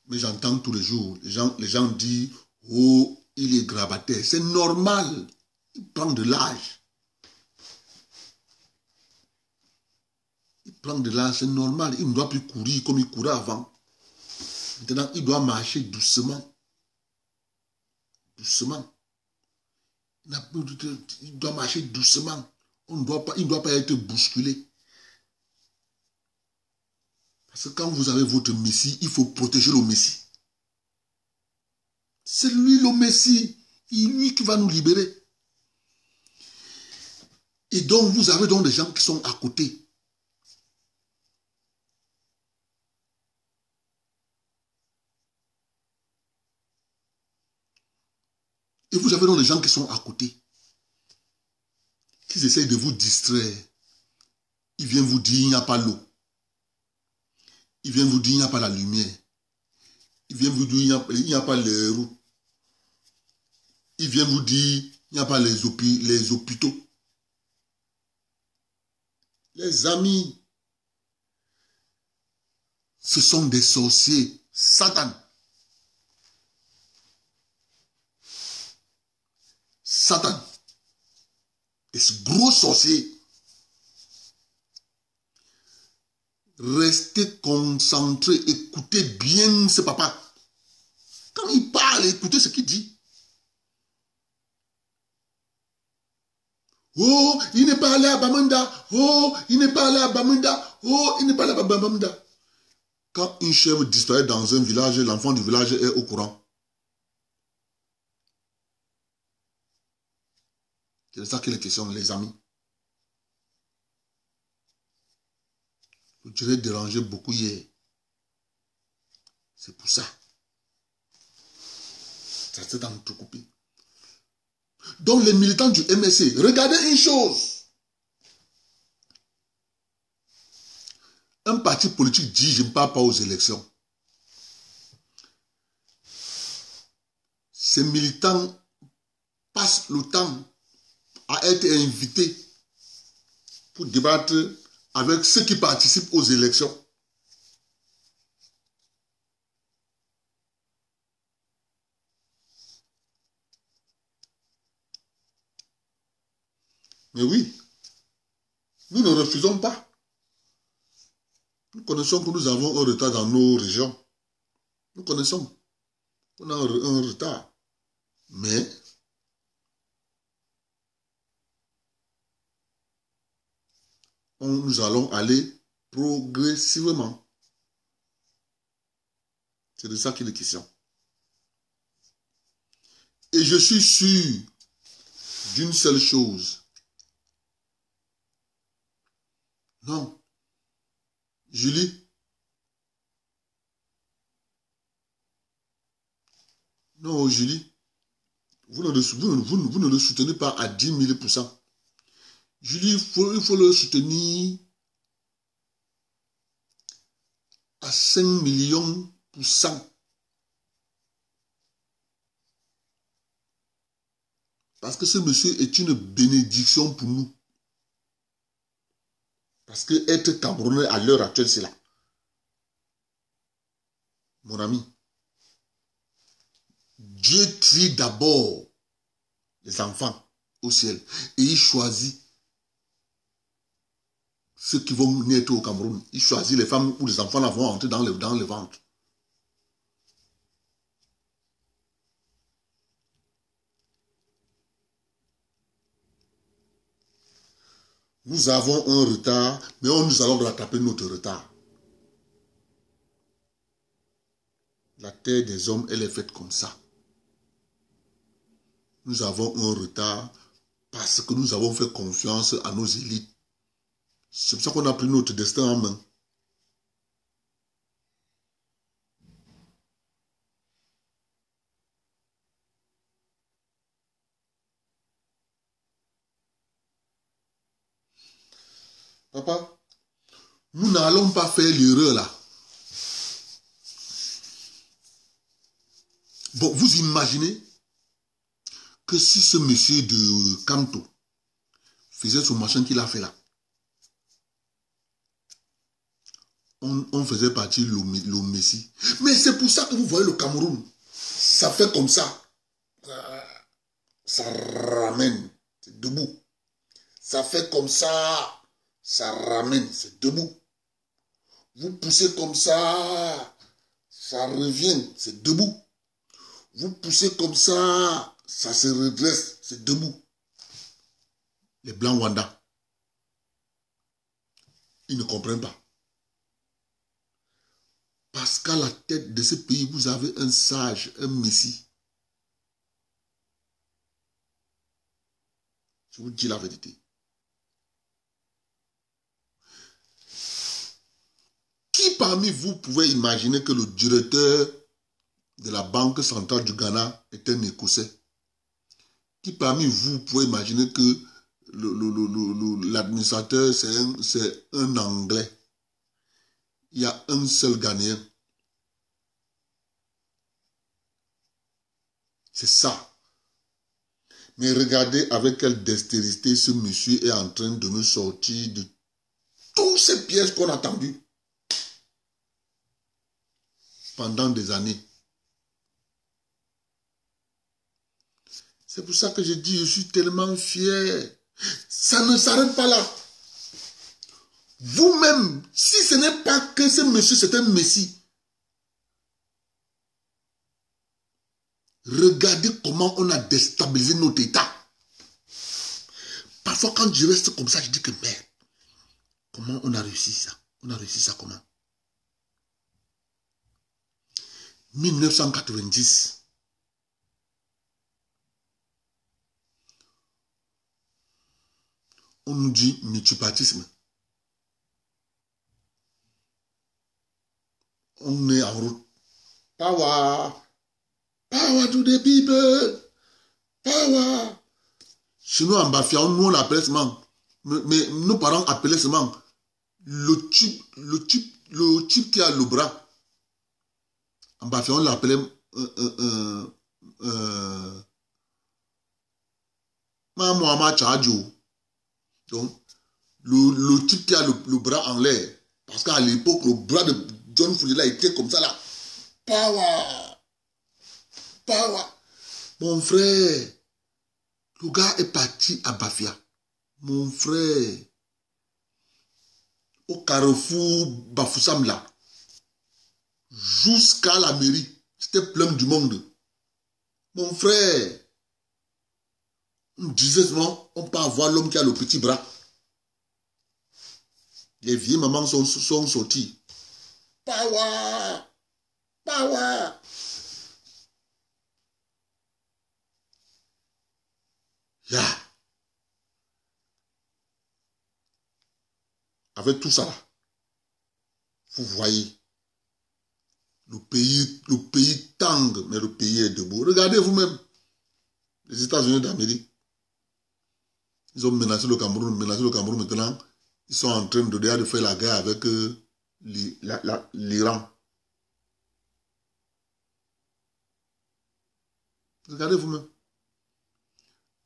Mais j'entends tous les jours, les gens disent, oh, il est grabataire. C'est normal. Il prend de l'âge. Il prend de l'âge, c'est normal. Il ne doit plus courir comme il courait avant. Maintenant, il doit marcher doucement. Doucement. Il doit marcher doucement. Il ne doit pas être bousculé. Parce que quand vous avez votre Messie, il faut protéger le Messie. C'est lui le Messie. C'est lui qui va nous libérer. Et donc, vous avez donc des gens qui sont à côté. Et vous avez donc des gens qui sont à côté. Qui essayent de vous distraire. Ils viennent vous dire, il n'y a pas l'eau. Ils viennent vous dire, il n'y a pas la lumière. Ils viennent vous dire, il n'y a pas les routes. Ils viennent vous dire, il n'y a pas les hôpitaux. Les amis, ce sont des sorciers. Satan. Satan. Et ce gros sorcier. Restez concentrés, écoutez bien ce papa. Quand il parle, écoutez ce qu'il dit. Oh, il n'est pas allé à Bamenda. Oh, il n'est pas allé à Bamenda. Oh, il n'est pas allé à Bamenda. Quand une chèvre disparaît dans un village, l'enfant du village est au courant. C'est de ça qu'il est question, les amis. Je dirais déranger beaucoup hier. C'est pour ça. Ça s'est entrecoupé. Donc les militants du MSC, regardez une chose. Un parti politique dit je ne pars pas aux élections. Ces militants passent le temps à être invités pour débattre avec ceux qui participent aux élections. Mais oui, Nous ne refusons pas. Nous connaissons que nous avons un retard dans nos régions. Nous connaissons qu'on a un retard. Mais nous allons aller progressivement. C'est de ça qu'il est question. Et je suis sûr d'une seule chose. Non. Julie. Non, Julie. Vous ne le soutenez pas à 10 000%. Julie, il faut le soutenir à 5 millions %. Parce que ce monsieur est une bénédiction pour nous. Parce que être Camerounais à l'heure actuelle, c'est là. Mon ami, Dieu trie d'abord les enfants au ciel. Et il choisit ceux qui vont naître au Cameroun. Il choisit les femmes où les enfants là vont entrer dans le ventre. Nous avons un retard, mais nous allons rattraper notre retard. La terre des hommes, elle est faite comme ça. Nous avons un retard parce que nous avons fait confiance à nos élites. C'est pour ça qu'on a pris notre destin en main. Papa, nous n'allons pas faire l'erreur là. Bon, vous imaginez que si ce monsieur de Kanto faisait son machin qu'il a fait là, on faisait partie le Messie. Mais c'est pour ça que vous voyez le Cameroun, ça fait comme ça. Ça ramène, c'est debout. Ça fait comme ça, ça ramène, c'est debout. Vous poussez comme ça, ça revient, c'est debout. Vous poussez comme ça, ça se redresse, c'est debout. Les Blancs Wanda, ils ne comprennent pas. Parce qu'à la tête de ce pays, vous avez un sage, un messie. Je vous dis la vérité. Qui parmi vous pouvez imaginer que le directeur de la Banque centrale du Ghana est un Écossais? Qui parmi vous pouvez imaginer que l'administrateur c'est un Anglais? Il y a un seul Ghanéen. C'est ça. Mais regardez avec quelle dextérité ce monsieur est en train de nous sortir de tous ces pièges qu'on a tendus pendant des années. C'est pour ça que je dis, je suis tellement fier. Ça ne s'arrête pas là. Vous-même, si ce n'est pas que ce monsieur, c'est un messie, regardez comment on a déstabilisé notre État. Parfois, quand je reste comme ça, je dis que merde, comment on a réussi ça? On a réussi ça comment? 1990. On nous dit multipartisme. On est en route. Power. Power to the people. Power. Chez nous, en Bafia, nous on l'appelait seulement. Mais nos parents appelaient seulement le type qui a le bras. En Bafia, on l'appelait Mohamed Chadjo. Donc, le type qui a le bras en l'air. Parce qu'à l'époque, le bras de John Foulila était comme ça là. Power. Power. Mon frère, le gars est parti à Bafia. Mon frère, au carrefour Bafoussam là, jusqu'à la mairie. C'était plein du monde. Mon frère, on disait non, on peut avoir l'homme qui a le petit bras. Les vieilles mamans sont sorties. Power! Power! Yeah. Avec tout ça là, vous voyez, le pays tangue, mais le pays est debout. Regardez vous-même, les États-Unis d'Amérique, ils ont menacé le Cameroun maintenant, ils sont en train de faire la guerre avec l'Iran. Regardez vous-même.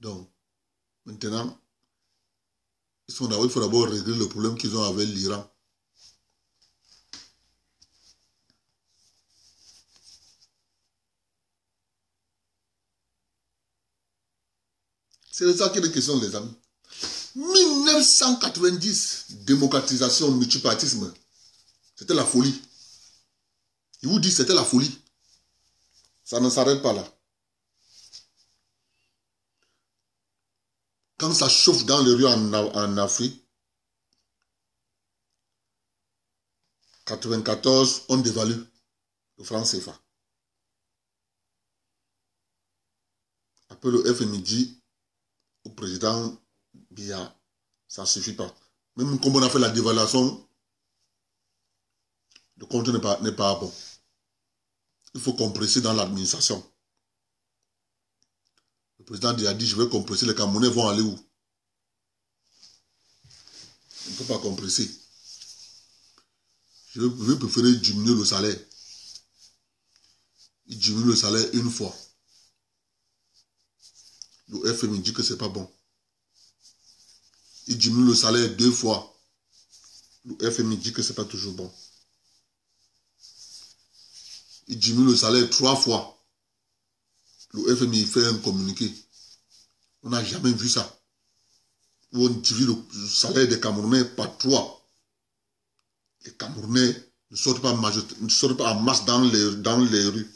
Donc, maintenant, il faut d'abord régler le problème qu'ils ont avec l'Iran. C'est de ça qu'il est question, les amis. 1990, démocratisation, multipartisme. C'était la folie. Il vous dit c'était la folie. Ça ne s'arrête pas là. Quand ça chauffe dans les rues en Afrique, 94, on dévalue le franc CFA. Après le FMI dit au président Biya, ça ne suffit pas. Même comme on a fait la dévaluation, le compte n'est pas bon. Il faut compresser dans l'administration. Le président a dit, je vais compresser, les Camerounais vont aller où? On ne peut pas compresser. Je vais préférer diminuer le salaire. Il diminue le salaire une fois. Le FMI dit que ce n'est pas bon. Il diminue le salaire 2 fois. Le FMI dit que ce n'est pas toujours bon. Il diminue le salaire 3 fois. Le FMI fait un communiqué. On n'a jamais vu ça. Où on divise le salaire des Camerounais par 3. Les Camerounais ne sortent pas en masse dans les rues.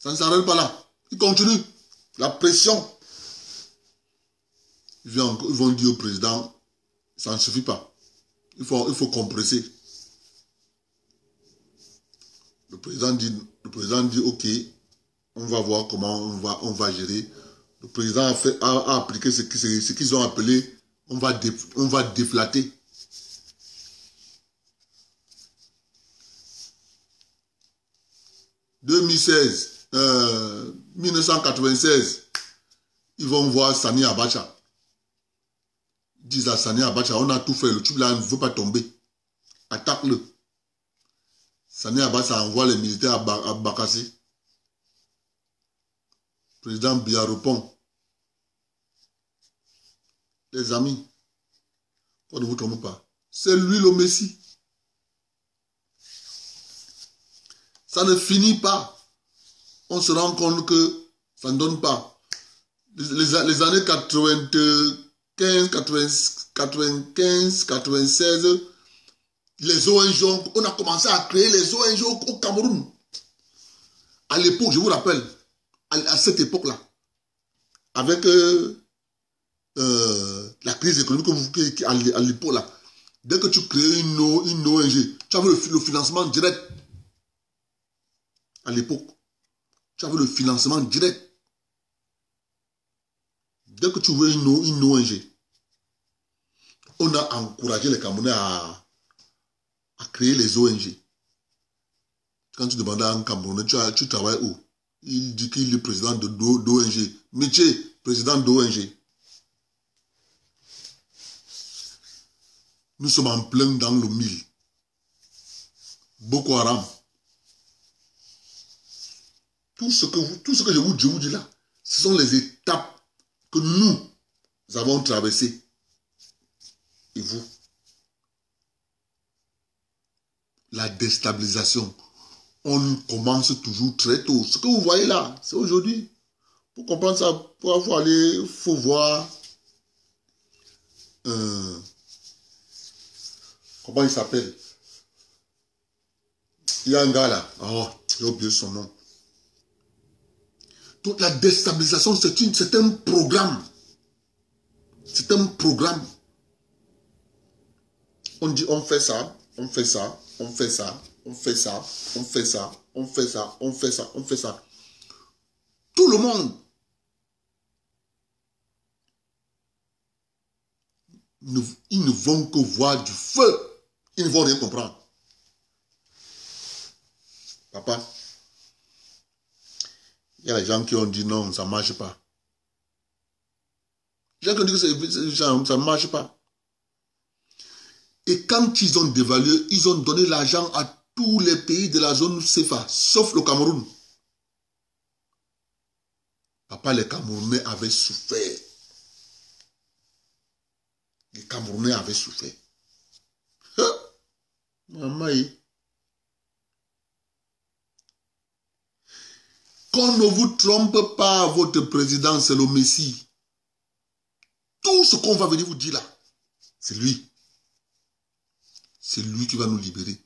Ça ne s'arrête pas là. Il continue. La pression. Ils vont dire au président, ça ne suffit pas. Il faut compresser. Le président dit, ok, on va voir comment on va gérer. Le président a appliqué ce qu'ils ont appelé, on va déflater. « 1996, ils vont voir Sani Abacha. Ils disent à Sani Abacha, on a tout fait, le tube là ne veut pas tomber. Attaque-le. Sani Abacha envoie les militaires à Bakassi. Président Biya répond. Les amis, pourquoi ne vous trompez pas? C'est lui le Messie. Ça ne finit pas. On se rend compte que ça ne donne pas. Les années 95, 96, les ONG, on a commencé à créer les ONG au Cameroun. À l'époque, je vous rappelle, à cette époque-là, avec la crise économique à l'époque là, dès que tu crées une ONG, tu avais le financement direct. À l'époque, tu avais le financement direct. Dès que tu veux une ONG, on a encouragé les Camerounais à créer les ONG. Quand tu demandes à un Camerounais, tu travailles où? Il dit qu'il est président d'ONG. Métier, président d'ONG. Nous sommes en plein dans le mille. Boko Haram. Tout ce que je vous dis là, ce sont les étapes que nous avons traversées. Et vous? La déstabilisation. On commence toujours très tôt. Ce que vous voyez là, c'est aujourd'hui. Pour comprendre ça, il faut voir Comment il s'appelle? Il y a un gars là. Oh, j'ai oublié son nom. Donc la déstabilisation, c'est un programme. C'est un programme. On dit on fait ça, on fait ça, on fait ça, on fait ça, on fait ça, on fait ça, on fait ça, on fait ça. Tout le monde. Ils ne vont que voir du feu. Ils ne vont rien comprendre. Papa, il y a des gens qui ont dit non, ça ne marche pas. Les gens qui ont dit que ça ne marche pas. Et quand ils ont dévalué, ils ont donné l'argent à tous les pays de la zone CFA, sauf le Cameroun. Papa, les Camerounais avaient souffert. Les Camerounais avaient souffert. Maman, qu'on ne vous trompe pas, votre président, c'est le Messie. Tout ce qu'on va venir vous dire là, c'est lui. C'est lui qui va nous libérer.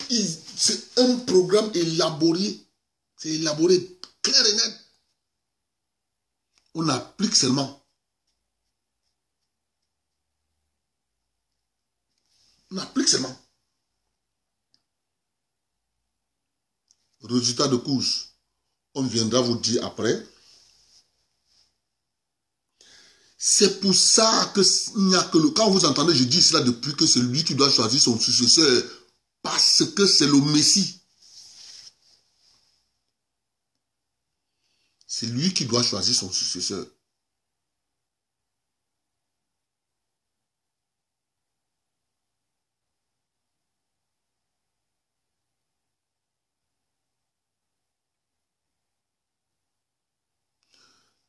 C'est un programme élaboré. C'est élaboré, clair et net. On applique seulement. On applique seulement. Résultat de course, on viendra vous dire après. C'est pour ça que il n'y a que le... Quand vous entendez, je dis cela depuis que c'est lui qui doit choisir son successeur. Parce que c'est le Messie. C'est lui qui doit choisir son successeur.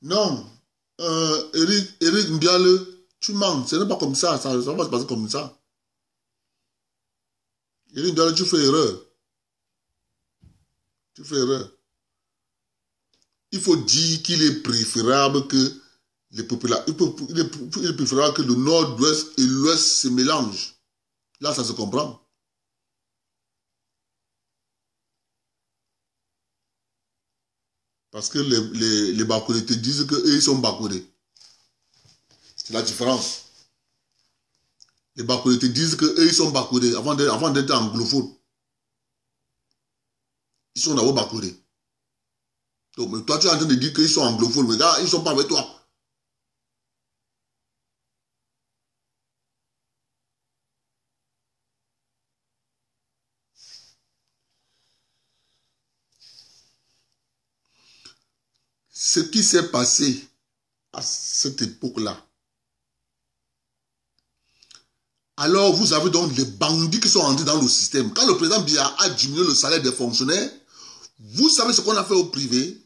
Non. Eric Mbiale, tu mens. Ce n'est pas comme ça. Ça va se passer comme ça. Eric Mbiale, tu fais erreur. Tu fais erreur. Il faut dire qu'il est préférable que les populations. Il est préférable que le nord-ouest et l'ouest se mélangent. Là, ça se comprend. Parce que les Bakourés te disent qu'eux, ils sont Bakourés. C'est la différence. Les Bakourés te disent qu'eux, ils sont Bakourés avant d'être anglophones. Ils sont d'abord Bakourés. Donc, mais toi, tu es en train de dire qu'ils sont anglophones. Mais là, ils ne sont pas avec toi. Ce qui s'est passé à cette époque-là. Alors, vous avez donc les bandits qui sont entrés dans le système. Quand le président Biya a diminué le salaire des fonctionnaires, vous savez ce qu'on a fait au privé?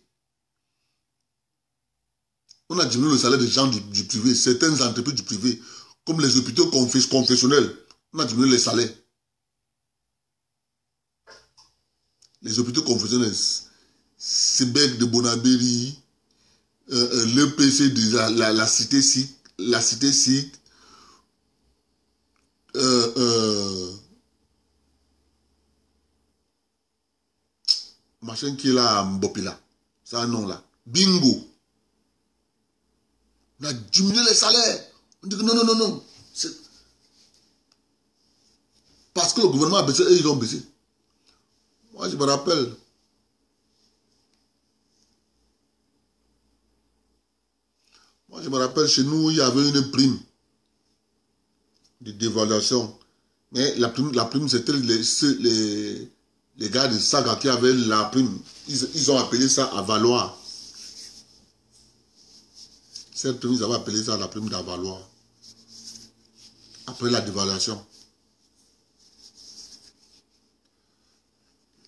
On a diminué le salaire des gens du privé, certaines entreprises du privé, comme les hôpitaux confessionnels. On a diminué les salaires. Les hôpitaux confessionnels, Sébec de Bonabéry, l'EPC de la cité SIC, machin qui est là à Mbopila, c'est un nom là, Bingo. On a diminué les salaires. On dit que non. Parce que le gouvernement a baissé et ils ont baissé. Moi, je me rappelle. Chez nous, il y avait une prime de dévaluation. Mais la prime c'était les gars de Saga qui avaient la prime. Ils ont appelé ça à valoir. Cette prime, ils avaient appelé ça la prime d'avaloir. Après la dévaluation.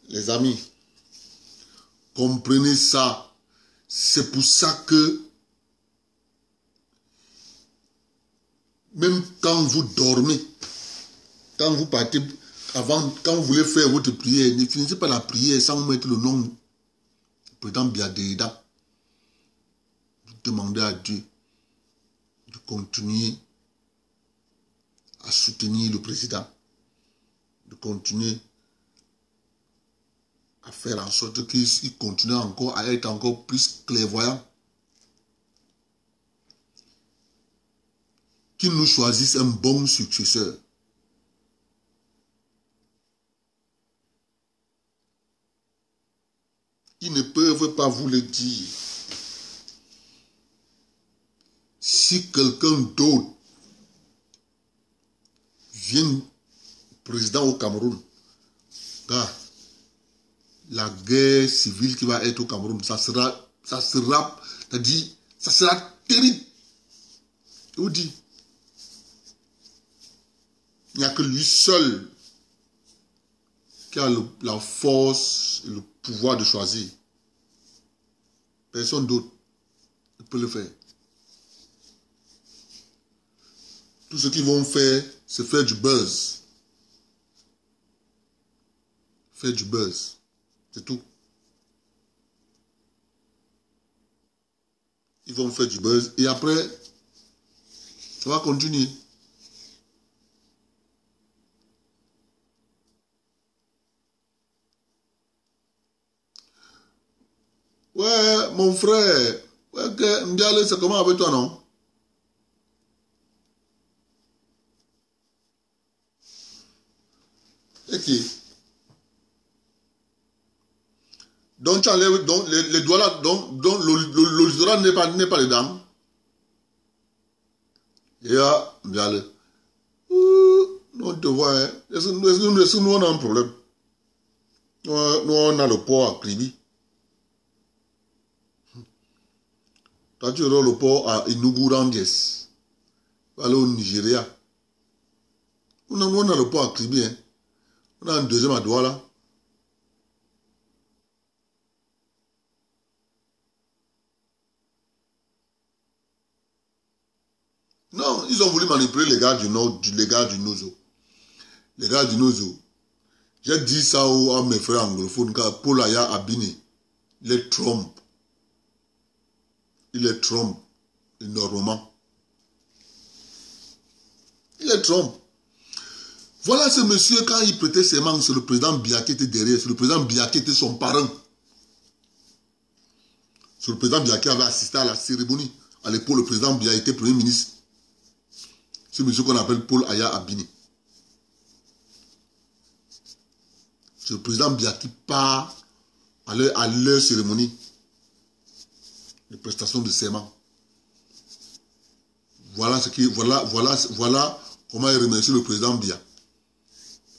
Les amis, comprenez ça. C'est pour ça que même quand vous dormez, quand vous partez, quand vous voulez faire votre prière, ne finissez pas la prière sans mettre le nom du président Biya dedans. Vous demandez à Dieu. de continuer à soutenir le président, de continuer à faire en sorte qu'il continue encore à être encore plus clairvoyant, qu'il nous choisisse un bon successeur. Ils ne peuvent pas vous le dire. Si quelqu'un d'autre vient président au Cameroun, la guerre civile qui va être au Cameroun, ça sera terrible. Je vous dis, il n'y a que lui seul qui a la force et le pouvoir de choisir. Personne d'autre ne peut le faire. Tout ce qu'ils vont faire, c'est faire du buzz. Faire du buzz. C'est tout. Ils vont faire du buzz et après, ça va continuer. Ouais, mon frère. Ouais, que Ndiale, c'est comment avec toi, non? Ok. Donc, tu enlèves les doigts là, donc l'auditoire n'est pas les dames. Et là, Ndiale. On te voit, hein. Est-ce que nous on a un problème? Nous, on a le port à Kribi. Toi, tu auras le port à Inugu-Ranges. Aller au Nigeria. On a le port à Kribi, hein. On a un deuxième à Douala. Non, ils ont voulu manipuler les gars du Nord, les gars du Nozo. Les gars du Nozo. J'ai dit ça à mes frères anglophones, car Paul Aya Abini, il est Trump. Il est Trump, énormément. Il est Trump. Voilà ce monsieur, quand il prêtait serment, c'est le président Biya qui était derrière, c'est le président Biya qui était son parrain. C'est le président Biya qui avait assisté à la cérémonie. À l'époque, le président Biya était premier ministre. C'est monsieur qu'on appelle Paul Aya Abini. C'est le président Biya qui part à leur cérémonie de prestation de serment. Voilà comment il remercie le président Biya.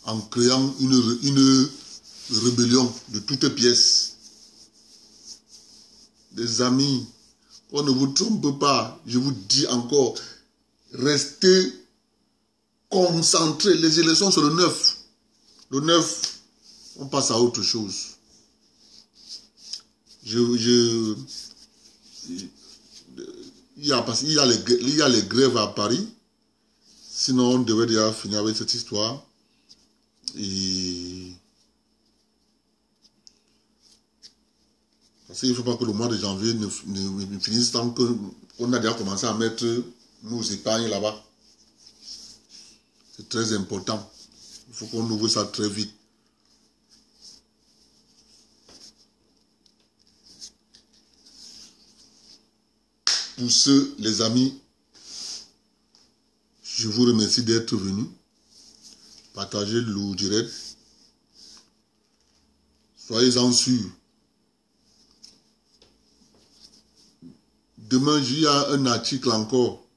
En créant une rébellion de toutes pièces. Des amis, on ne vous trompe pas, je vous dis encore, restez concentrés. Les élections, c'est le 9. Le 9, on passe à autre chose. Il y a les grèves à Paris. Sinon, on devrait déjà finir avec cette histoire. Et parce qu'il ne faut pas que le mois de janvier ne finisse tant qu'on a déjà commencé à mettre nos épargnes là-bas. C'est très important. Il faut qu'on ouvre ça très vite. Pour ceux, les amis, je vous remercie d'être venus. Partagez le direct. Soyez-en sûrs. Demain, il y a un article encore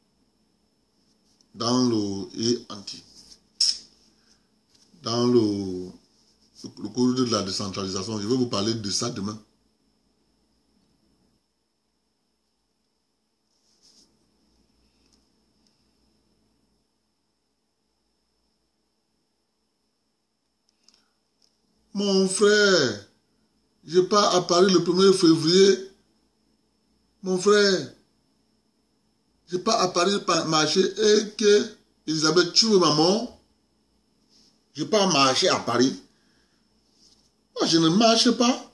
dans le cours de la décentralisation. Je vais vous parler de ça demain. Mon frère, je pars à Paris le 1er février. Mon frère, je pars à Paris marcher et que Elisabeth tue maman. Je pars marcher à Paris. Moi, je ne marche pas.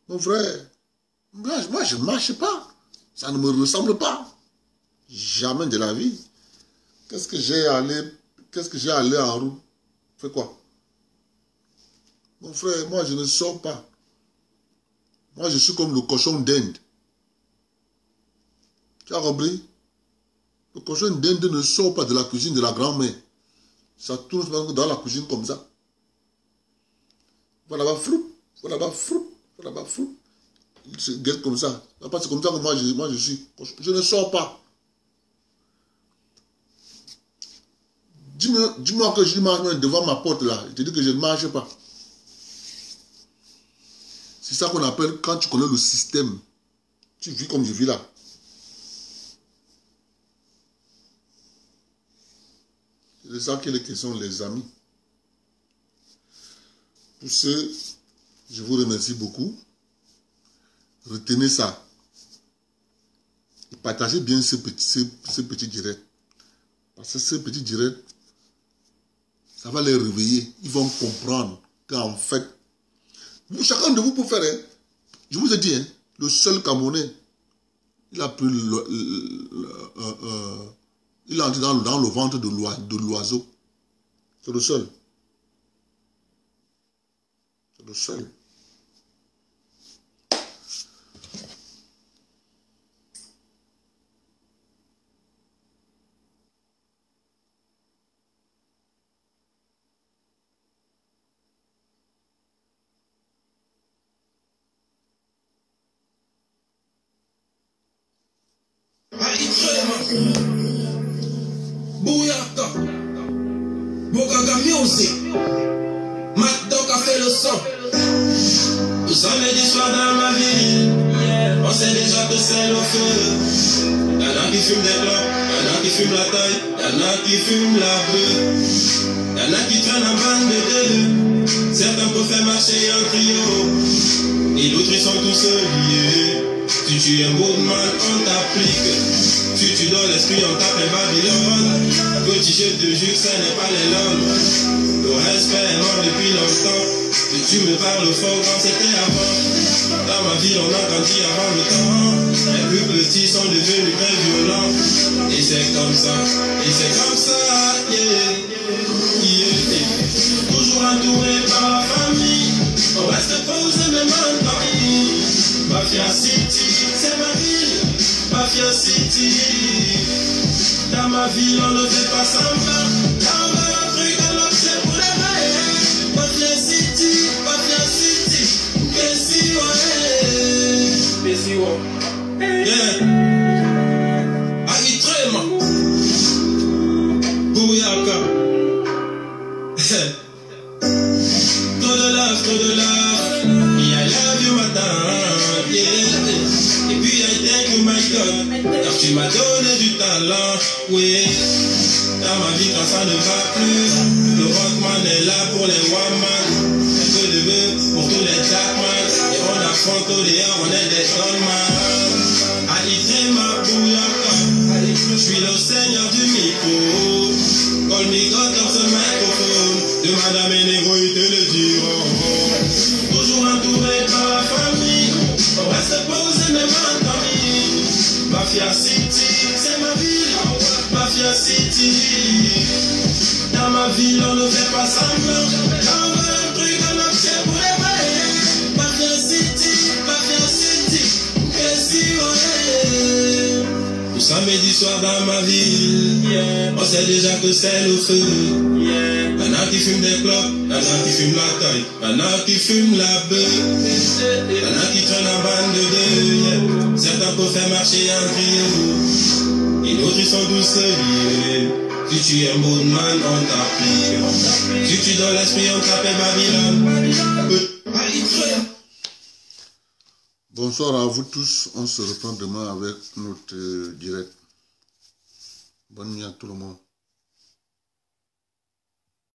Mon frère, moi, je ne marche pas. Ça ne me ressemble pas. Jamais de la vie. Qu'est-ce que j'ai à aller en route? Fais quoi? Mon frère, moi je ne sors pas. Moi je suis comme le cochon d'Inde. Tu as compris? Le cochon d'Inde ne sort pas de la cuisine de la grand-mère. Ça tourne dans la cuisine comme ça. Voilà, bah, flou. Voilà, bah, flou. Voilà, bah, flou. Il se guette comme ça. C'est comme ça que moi je suis. Je ne sors pas. Dis-moi que je marche devant ma porte là. Je te dis que je ne marche pas. C'est ça qu'on appelle quand tu connais le système. Tu vis comme je vis là. C'est de ça qu'il est question, les amis. Pour ce, je vous remercie beaucoup. Retenez ça. Et partagez bien ce petit direct. Parce que ce petit direct, ça va les réveiller. Ils vont comprendre qu'en fait, chacun de vous peut faire. Hein, je vous ai dit, hein, le seul Camerounais, il a pris il est entré dans le ventre de l'oiseau. C'est le seul. C'est le seul. Bouyaka, Bogaga Music, Mac a fait le son. Tout samedi soir dans ma ville, on sait déjà que c'est le feu. Y'en a qui fument des clopes, y'en a qui fument la taille, y'en a qui fument la bœuf. Y'en a qui traînent en bande de deux. Certains peuvent faire marcher en trio, et d'autres ils sont tous liés. Si tu es un beau mal, on t'applique. Si tu donnes l'esprit, on t'appelle Babylone. Petit jeu de jus, ce n'est pas les langues. Le respect est mort depuis longtemps. Et tu me parles fort quand c'était avant. Dans ma vie, on a grandi avant le temps. Les plus petits sont devenus très violents. Et c'est comme ça, yeah, yeah. Toujours entouré par la famille. On reste posé même en Paris. Mafia City, c'est ma ville. Mafia City. Dans ma ville, on ne fait pas semblant. Là, on va un truc à l'autre, c'est pour les mains. Mafia City, Pessi, ouais. Pessi, ouais. Yeah. Aïtrema. Bouyaka. Trop de love. I love you, madame. Yeah. Et puis, I thank you, my God. Car tu m'as donné du talent. Oui. Dans ma vie, quand ça ne va plus, le rockman est là pour les one-man. Un peu de bœuf pour tous les jackman. Et on affronte au dehors, on est des gunman. Aïtrema, Bouyaka. Je suis le seigneur du micro. Call me God dans ce microphone. De madame et négro, ils te le diront. Toujours entouré par la famille. On reste posé même en famille. Mafia City, c'est ma ville. Mafia City. Dans ma ville, on ne fait pas semblant. On veut un truc à notre chef pour les vrais. Mafia City. Pessi, ouais. Tout samedi soir dans ma ville, yeah. On sait déjà que c'est le feu. Yeah. Y'en a qui fument des clopes, y'en a qui fument la taille, y'en a qui fument la bœuf. Y'en a qui traînent en bande de deux. Yeah. Certains peuvent faire marcher en trio, et d'autres ils sont tous liés. Si tu es un bon man, on t'applique. Si tu donnes l'esprit, on t'appelle Babylone. Bonsoir à vous tous. On se reprend demain avec notre direct. Bonne nuit à tout le monde.